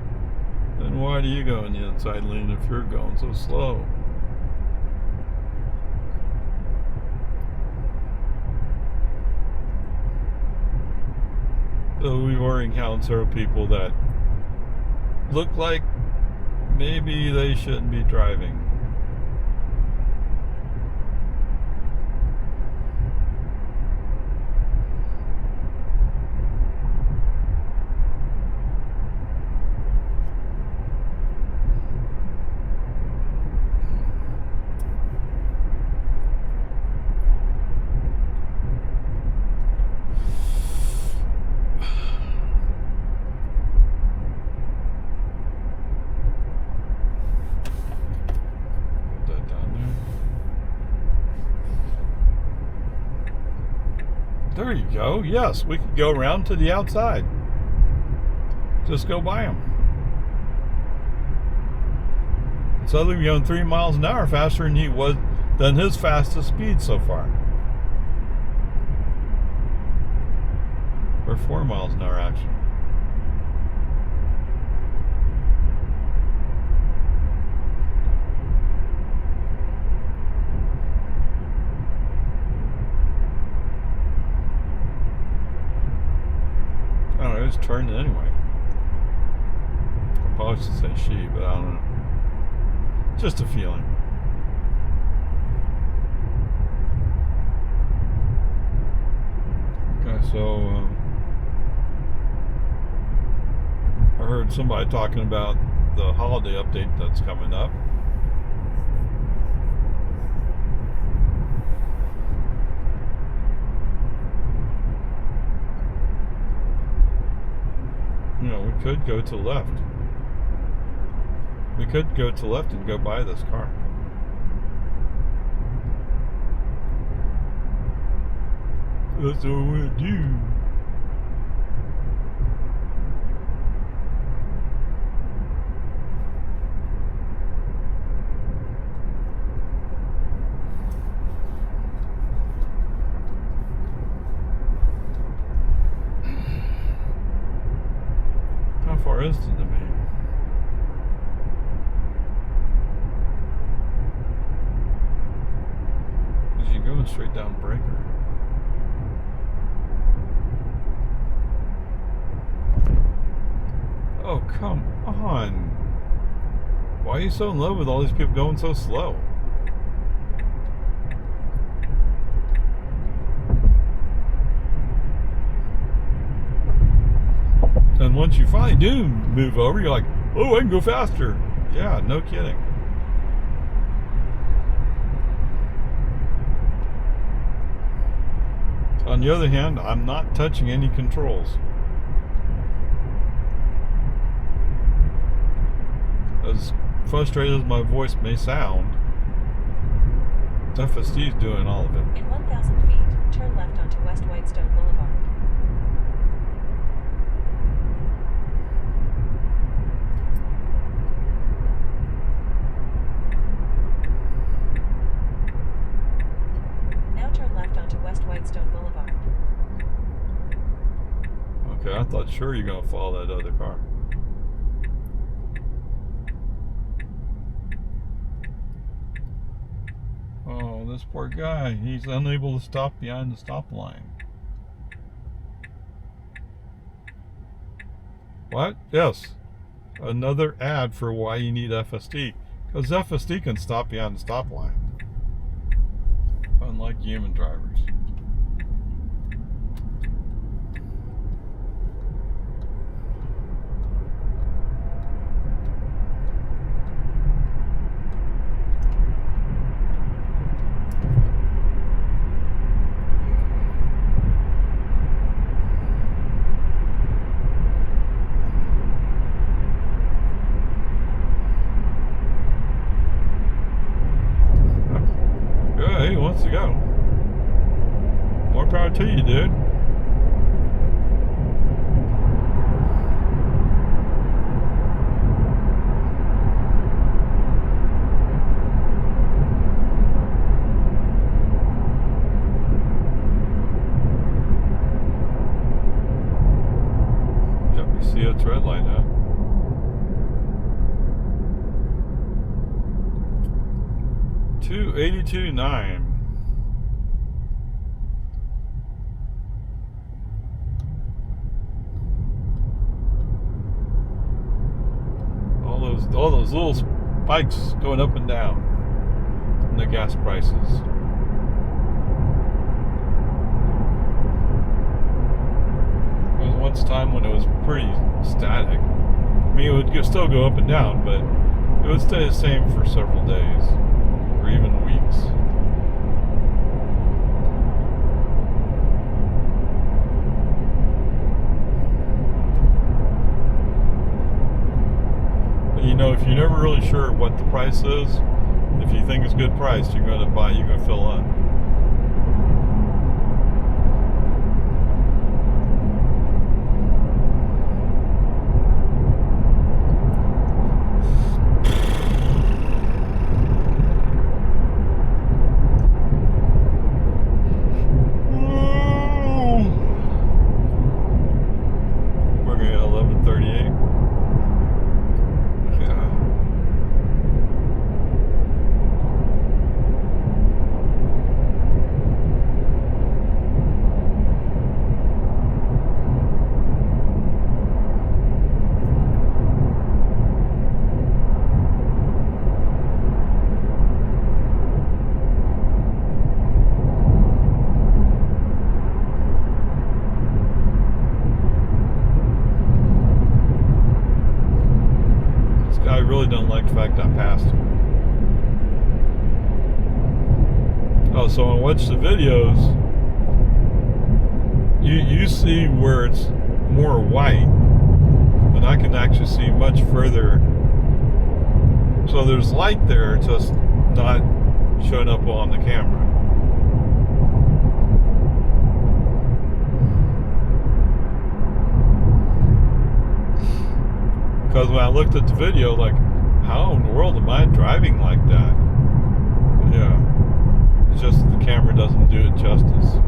Speaker 1: Then why do you go in the inside lane if you're going so slow? So we've already encountered several people that look like maybe they shouldn't be driving. There you go. Yes, we could go around to the outside. Just go by them. Suddenly going 3 miles an hour faster than he was than his fastest speed so far. Or 4 miles an hour actually. I don't know, it was turning anyway. I probably should say she, but I don't know. Just a feeling. Okay, so I heard somebody talking about the holiday update that's coming up. You know, we could go to the left. We could go to the left and go by this car. That's what we're gonna do. interesting to me. Because you're going straight down Breaker. Oh, come on. Why are you so in love with all these people going so slow? And once you finally do move over, you're like, oh, I can go faster. Yeah, no kidding. On the other hand, I'm not touching any controls. As frustrated as my voice may sound, FSD is doing all of it.
Speaker 2: In 1,000 feet, turn left onto West Whitestone Boulevard. Now turn left onto West Whitestone Boulevard.
Speaker 1: Okay, I thought sure you're going to follow that other car. Oh, this poor guy. He's unable to stop behind the stop line. What? Yes. Another ad for why you need FSD. Because FSD can stop behind the stop line. Unlike human drivers. He wants to go. More power to you, dude. Yep, you see it's red light now. $282.9. All those little spikes going up and down in the gas prices. There was once a time when it was pretty static. I mean, it would still go up and down, but it would stay the same for several days or even weeks. You know, if you're never really sure what the price is, if you think it's a good price, you're going to buy, you're going to fill up. We're going to get 1138. I really don't like the fact I passed him. Oh, so when I watch the videos, you see where it's more white, and I can actually see much further. So there's light there, just not showing up on the camera. Because when I looked at the video, like, how in the world am I driving like that? Yeah. It's just that the camera doesn't do it justice.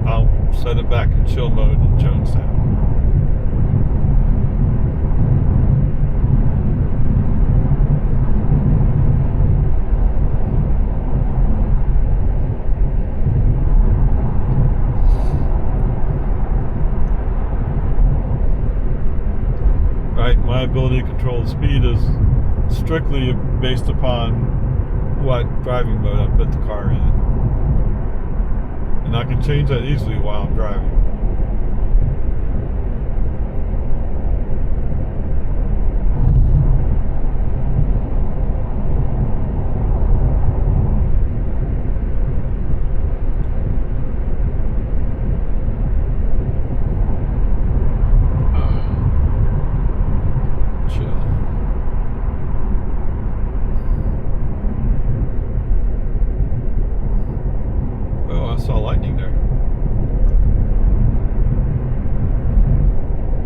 Speaker 1: I'll set it back in chill mode in Jonestown. Right, my ability to control the speed is strictly based upon what driving mode I put the car in. And I can change that easily while I'm driving. Saw lightning there.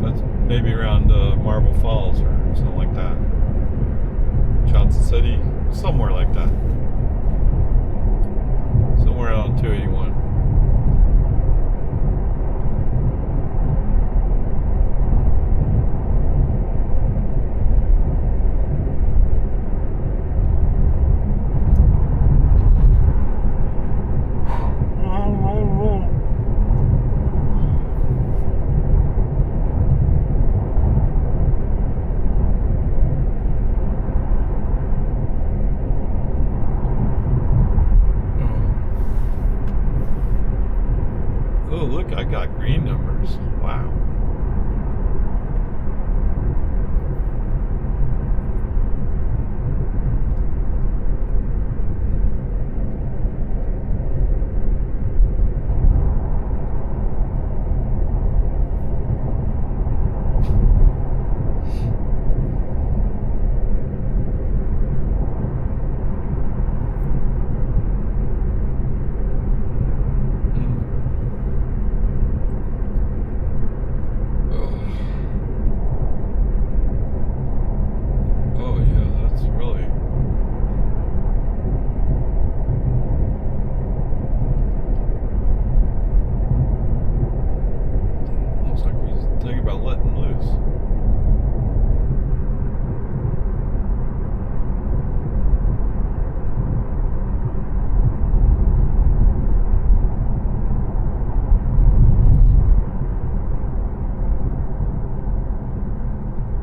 Speaker 1: That's maybe around Marble Falls or something like that. Johnson City, somewhere like that. Somewhere out on 281. Oh, look, I got green numbers. Wow.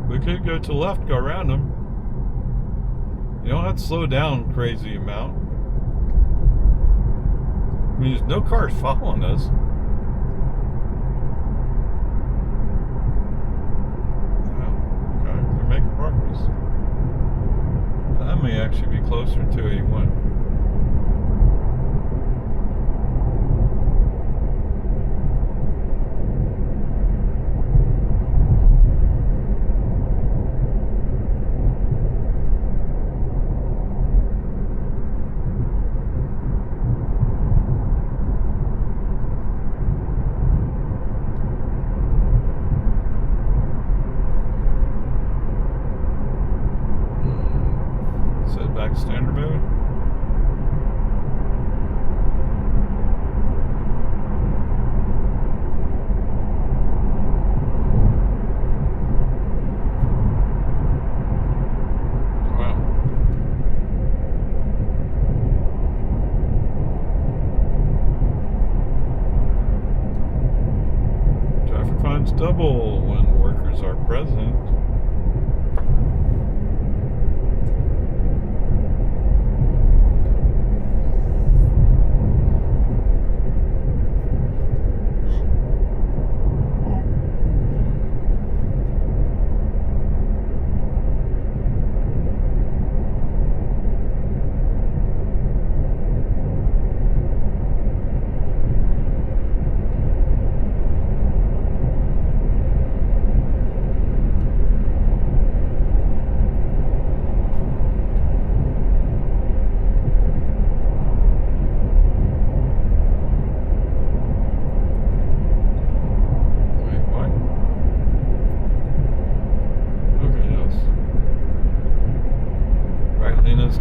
Speaker 1: We could go to the left, go around them. You don't have to slow down a crazy amount. I mean, there's no cars following us. Oh, okay, they're making progress. That may actually be closer to 281. Back to standard mode. Wow. Traffic fines double when workers are present.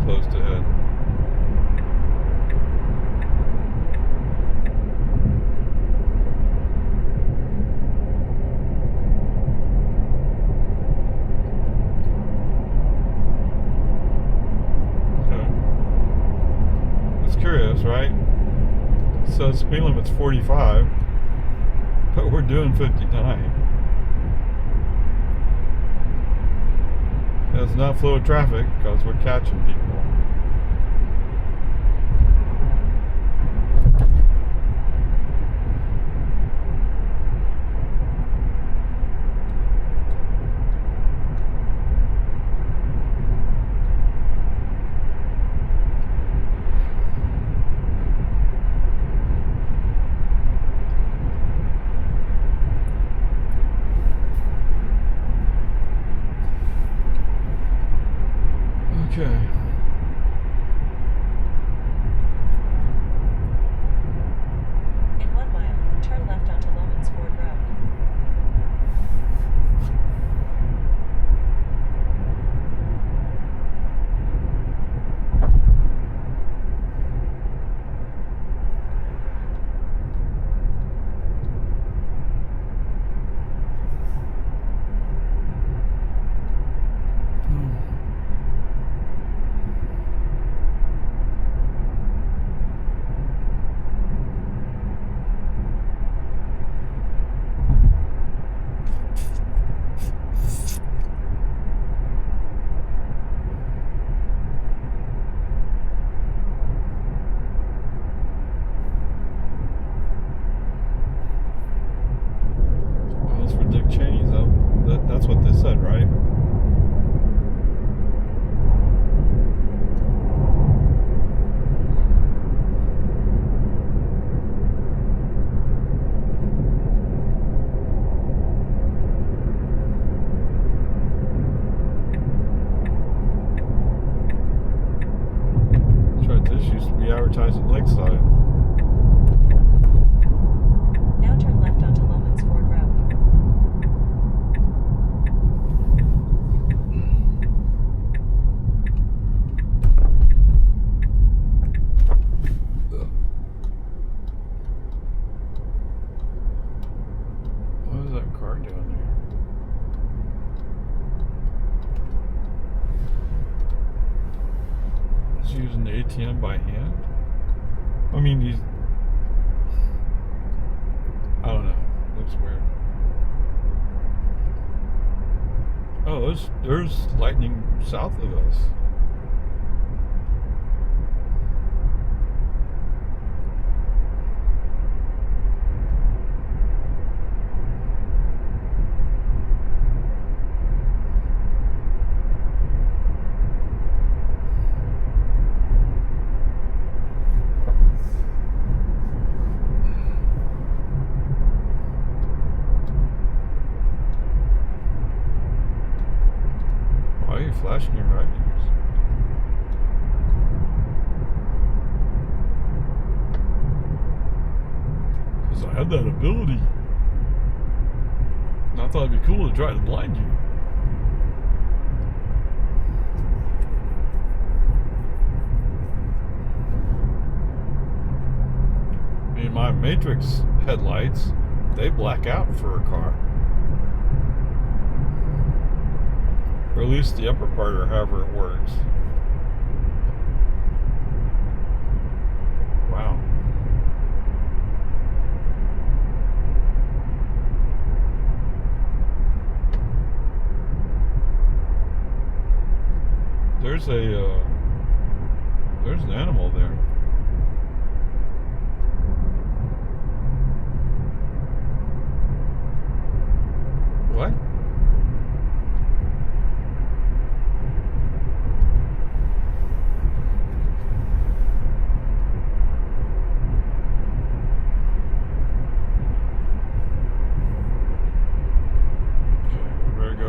Speaker 1: Closed ahead. says speed limit's 45, but we're doing 59. That's not flow of traffic because we're catching people. Okay.
Speaker 2: In 1 mile, turn left onto Lomans Ford Road.
Speaker 1: Well, that's for Dick Cheney's up. That's what they said, right? This used to be advertised at Lakeside.
Speaker 2: Now turn left onto Lomans Ford Road.
Speaker 1: What is that car doing there? He's using the ATM by hand? I mean, I don't know. Looks weird. Oh, there's lightning south of us. Why are you flashing your right ears? Because I had that ability. And I thought it'd be cool to try to blind you. I mean, my Matrix headlights, they black out for a car. Or at least the upper part, or however it works. Wow. There's an animal there. What?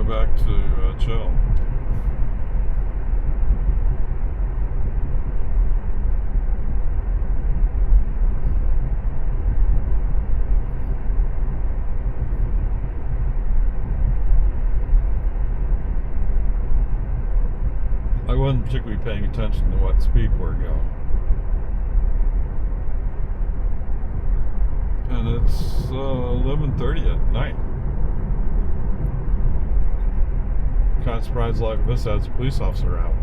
Speaker 1: Back to chill. I wasn't particularly paying attention to what speed we're going. And it's 11:30 at night. Kind of surprised like this has a police officer out.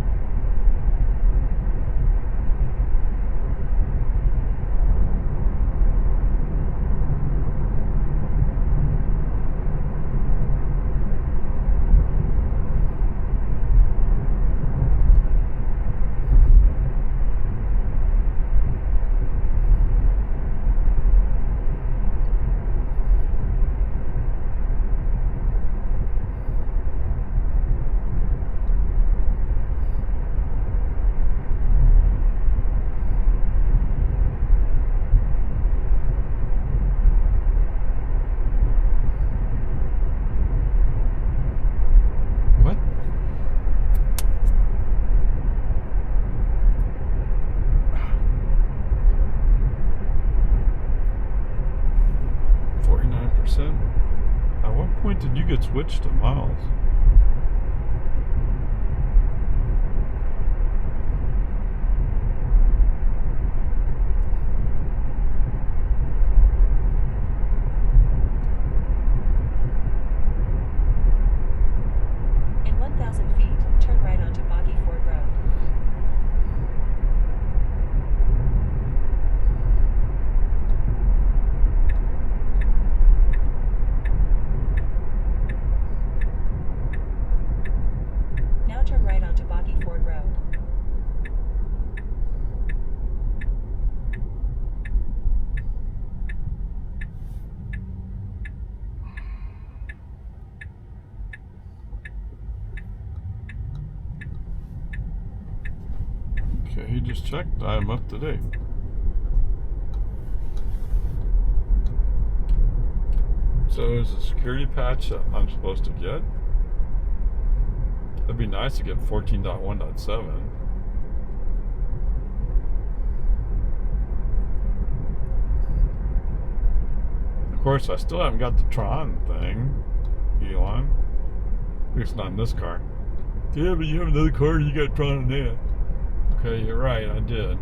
Speaker 1: 100%. At what point did you get switched to miles?
Speaker 2: In 1,000 feet, turn right onto Boggy Ford Road. Now turn right onto Boggy Ford Road.
Speaker 1: Okay, he just checked. I'm up to date. So there's a security patch that I'm supposed to get. It'd be nice to get 14.1.7. Of course, I still haven't got the Tron thing, Elon. At least not in this car. Yeah, but you have another car and you got Tron in that. Okay, you're right, I did.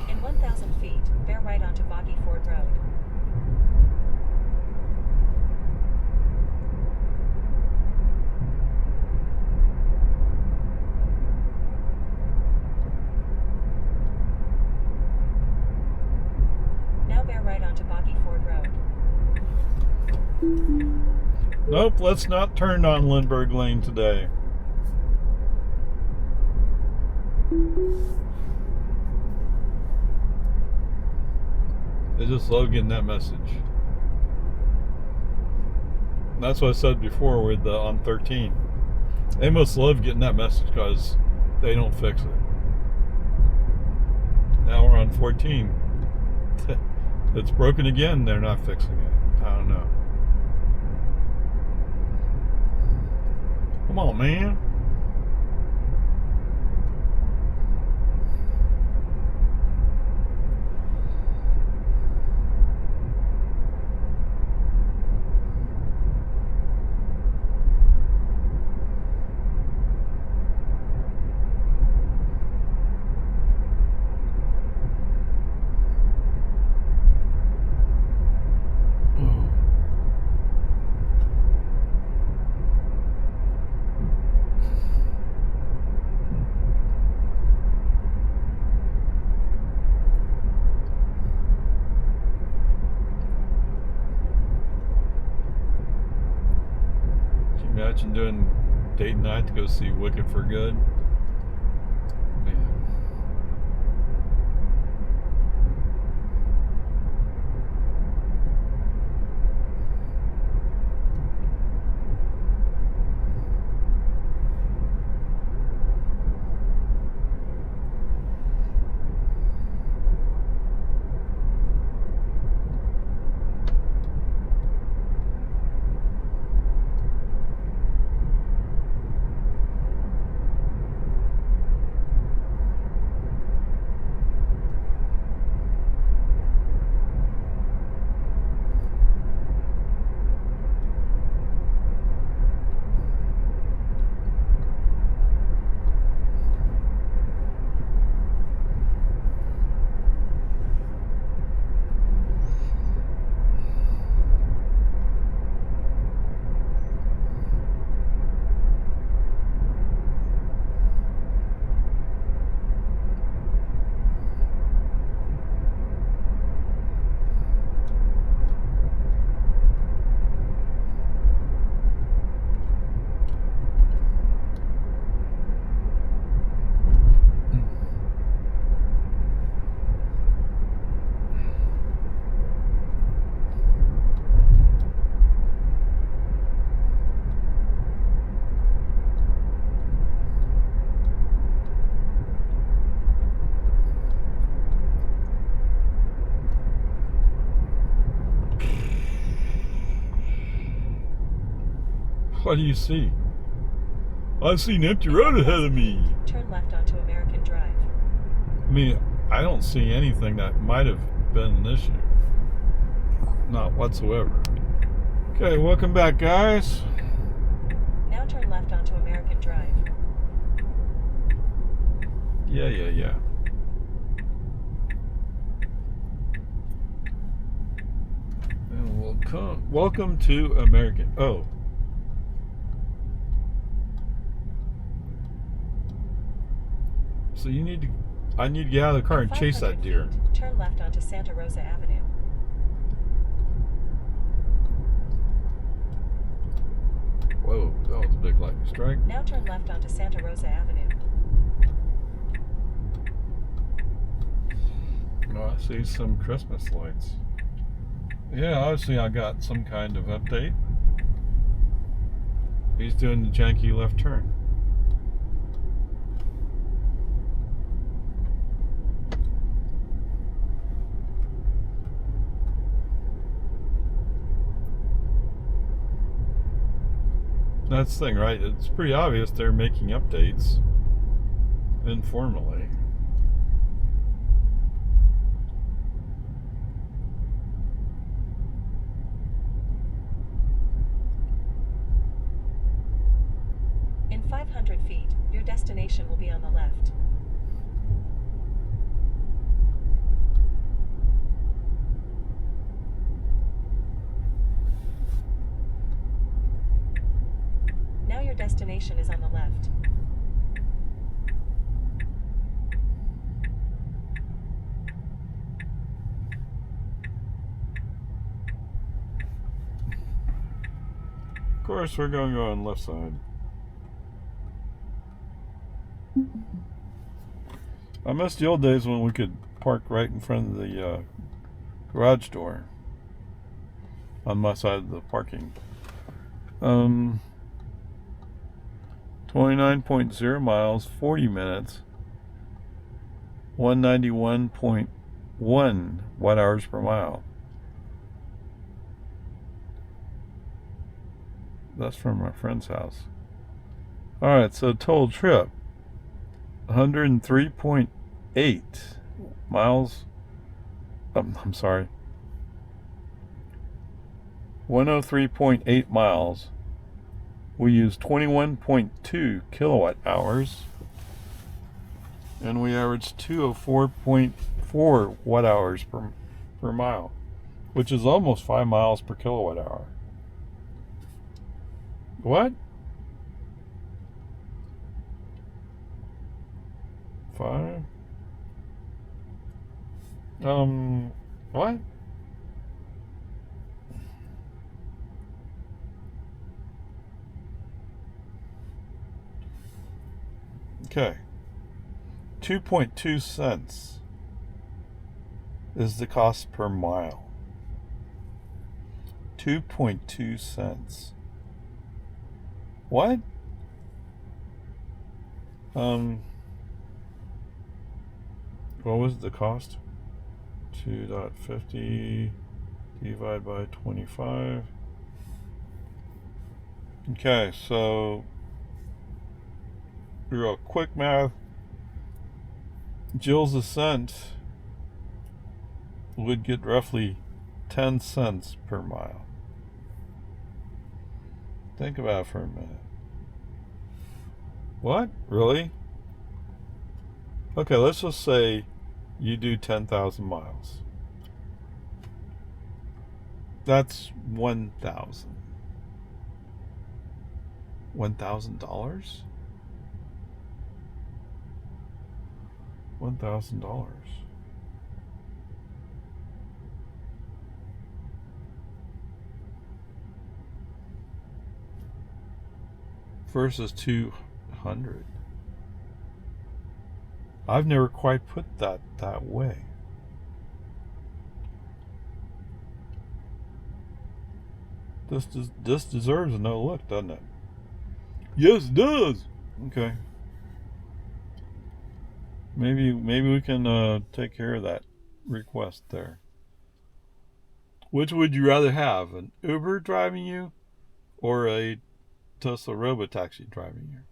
Speaker 2: In 1,000 feet, bear right onto Boggy Ford Road. Now bear right onto Boggy Ford Road.
Speaker 1: Nope, let's not turn on Lindbreg Lane today. They just love getting that message. That's what I said before with on 13. They must love getting that message because they don't fix it. Now we're on 14. It's broken again. They're not fixing it. I don't know. Come on, man. Imagine doing date night to go see Wicked for Good. Man. What do you see? I see an empty road ahead of me.
Speaker 2: Turn left onto American Drive.
Speaker 1: I mean, I don't see anything that might have been an issue. Not whatsoever. Okay, welcome back, guys.
Speaker 2: Now turn left onto American Drive.
Speaker 1: Yeah. And welcome to American. Oh. So I need to get out of the car and chase that
Speaker 2: 500
Speaker 1: deer.
Speaker 2: feet, turn left onto Santa Rosa Avenue.
Speaker 1: Whoa, that was a big lightning strike.
Speaker 2: Now turn left onto Santa Rosa Avenue.
Speaker 1: Oh, I see some Christmas lights. Yeah, obviously I got some kind of update. He's doing the janky left turn. That's the thing, right? It's pretty obvious they're making updates informally.
Speaker 2: In 500 feet, your destination will be on the left. Now your destination is on the left.
Speaker 1: Of course, we're going to go on the left side. I miss the old days when we could park right in front of the garage door on my side of the parking. 29.0 miles, 40 minutes, 191.1 watt hours per mile. That's from my friend's house. Alright, so total trip 103.8 miles. I'm sorry. 103.8 miles. We used 21.2 kilowatt hours. And we averaged 204.4 watt hours per mile, which is almost 5 miles per kilowatt hour. What? 5? What? Okay. 2.2 cents is the cost per mile. 2.2 cents. What? What was the cost? 2.50 divided by 25. Okay, so real quick math. Jill's Ascent would get roughly 10 cents per mile. Think about it for a minute. What? Really? Okay, let's just say you do 10,000 miles. That's 1,000. $1,000? $1,000. Versus 200. I've never quite put that way. This deserves a no look, doesn't it? Yes, it does. Okay. Maybe we can take care of that request there. Which would you rather have, an Uber driving you or a Tesla robotaxi driving here.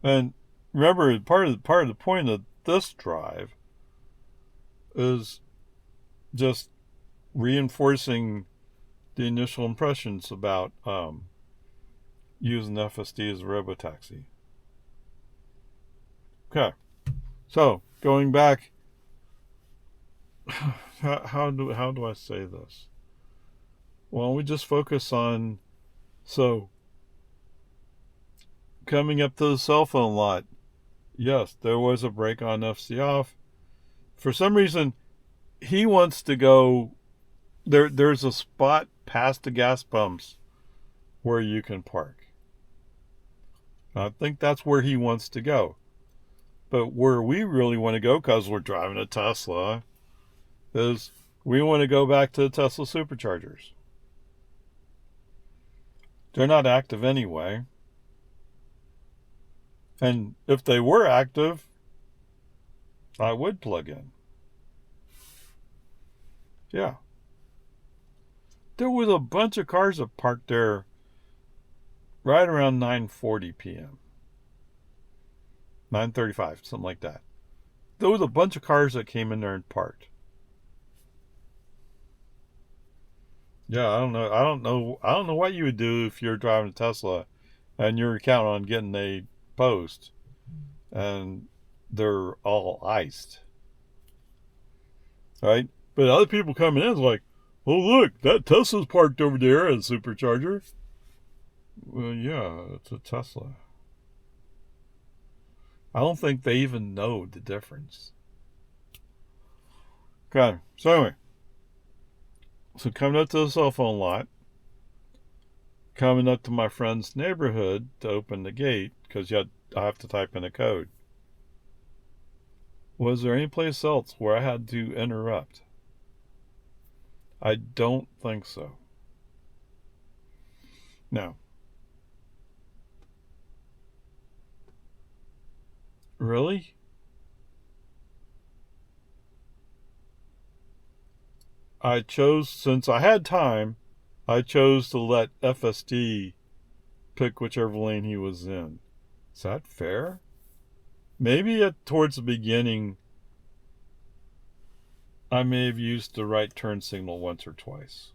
Speaker 1: And remember, part of the point of this drive is just reinforcing the initial impressions about using FSD as a robotaxi. Okay, so going back, how do I say this? Well, we just focus on, so coming up to the cell phone lot, yes, there was a brake on FC off. For some reason, he wants to go, there's a spot past the gas pumps where you can park. I think that's where he wants to go. But where we really want to go, because we're driving a Tesla, is we want to go back to the Tesla superchargers. They're not active anyway. And if they were active, I would plug in. Yeah. There was a bunch of cars that parked there right around 9:40 p.m. 9:35, something like that. There was a bunch of cars that came in there and parked. Yeah, I don't know what you would do if you're driving a Tesla and you're counting on getting a post and they're all iced. Right? But other people coming in is like, oh look, that Tesla's parked over there at a supercharger. Well, yeah, it's a Tesla. I don't think they even know the difference. Okay, so anyway. So coming up to the cell phone lot, coming up to my friend's neighborhood to open the gate, because I have to type in a code. Was there any place else where I had to interrupt? I don't think so. No. Really? I chose, since I had time, I chose to let FSD pick whichever lane he was in. Is that fair? Maybe towards the beginning, I may have used the right turn signal once or twice.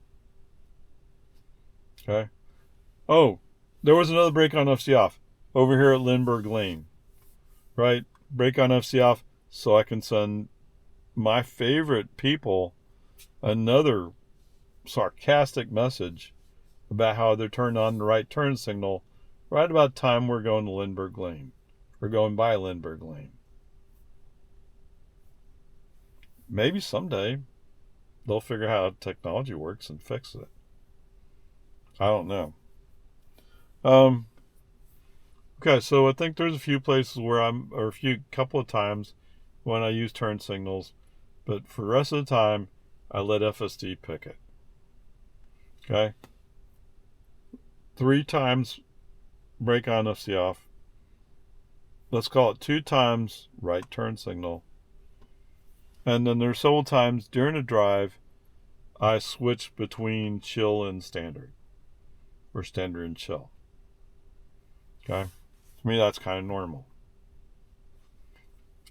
Speaker 1: Okay. Oh, there was another brake on FC off over here at Lindbreg Lane. Right? Brake on FC off so I can send my favorite people another sarcastic message about how they're turned on the right turn signal right about the time we're going to Lindbreg Lane. We're going by Lindbreg Lane. Maybe someday they'll figure out how technology works and fix it. I don't know. Okay, so I think there's a few places where or a couple of times when I use turn signals, but for the rest of the time, I let FSD pick it. Okay? 3 times brake on, FC off. Let's call it 2 times right turn signal. And then there's several times during the drive, I switch between chill and standard. Or standard and chill. Okay? To me, that's kind of normal.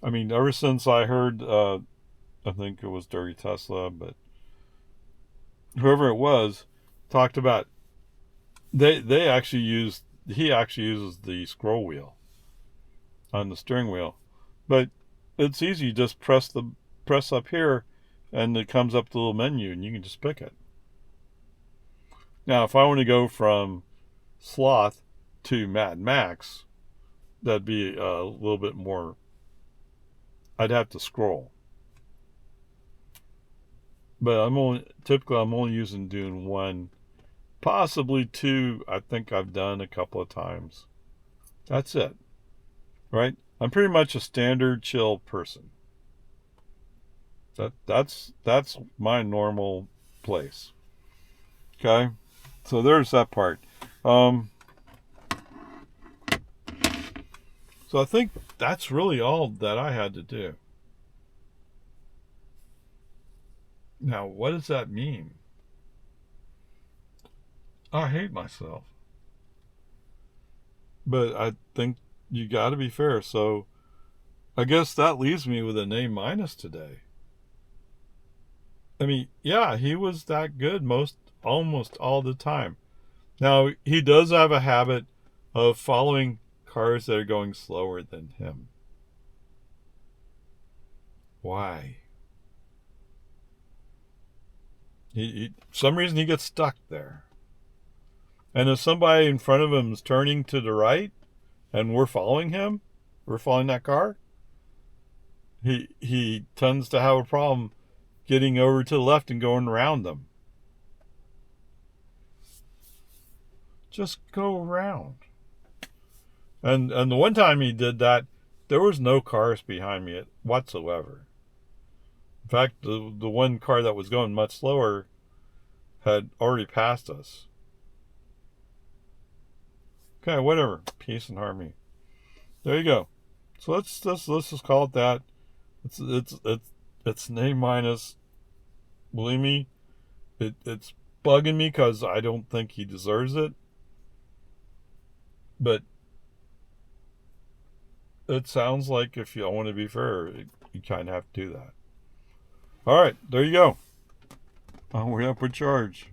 Speaker 1: I mean, ever since I heard, I think it was Dirty Tesla, but whoever it was, talked about, he actually uses the scroll wheel on the steering wheel. But it's easy, you just press up here and it comes up the little menu and you can just pick it. Now, if I want to go from Sloth to Mad Max, that'd be a little bit more, I'd have to scroll. But I'm only using Dune 1, possibly 2. I think I've done a couple of times. That's it. Right? I'm pretty much a standard chill person. That's my normal place. Okay? So there's that part. So I think that's really all that I had to do. Now, what does that mean? I hate myself. But I think you got to be fair. So I guess that leaves me with an A- today. I mean, yeah, he was that good almost all the time. Now, he does have a habit of following cars that are going slower than him. Why? Some reason he gets stuck there. And if somebody in front of him is turning to the right and we're following him, we're following that car, he tends to have a problem getting over to the left and going around them. Just go around. And the one time he did that, there was no cars behind me whatsoever. In fact, the one car that was going much slower had already passed us. Okay, whatever. Peace and harmony. There you go. So let's just call it that. It's an A-. Believe me, it's bugging me because I don't think he deserves it. But it sounds like if you want to be fair, you kind of have to do that. All right, there you go. We're up for charge.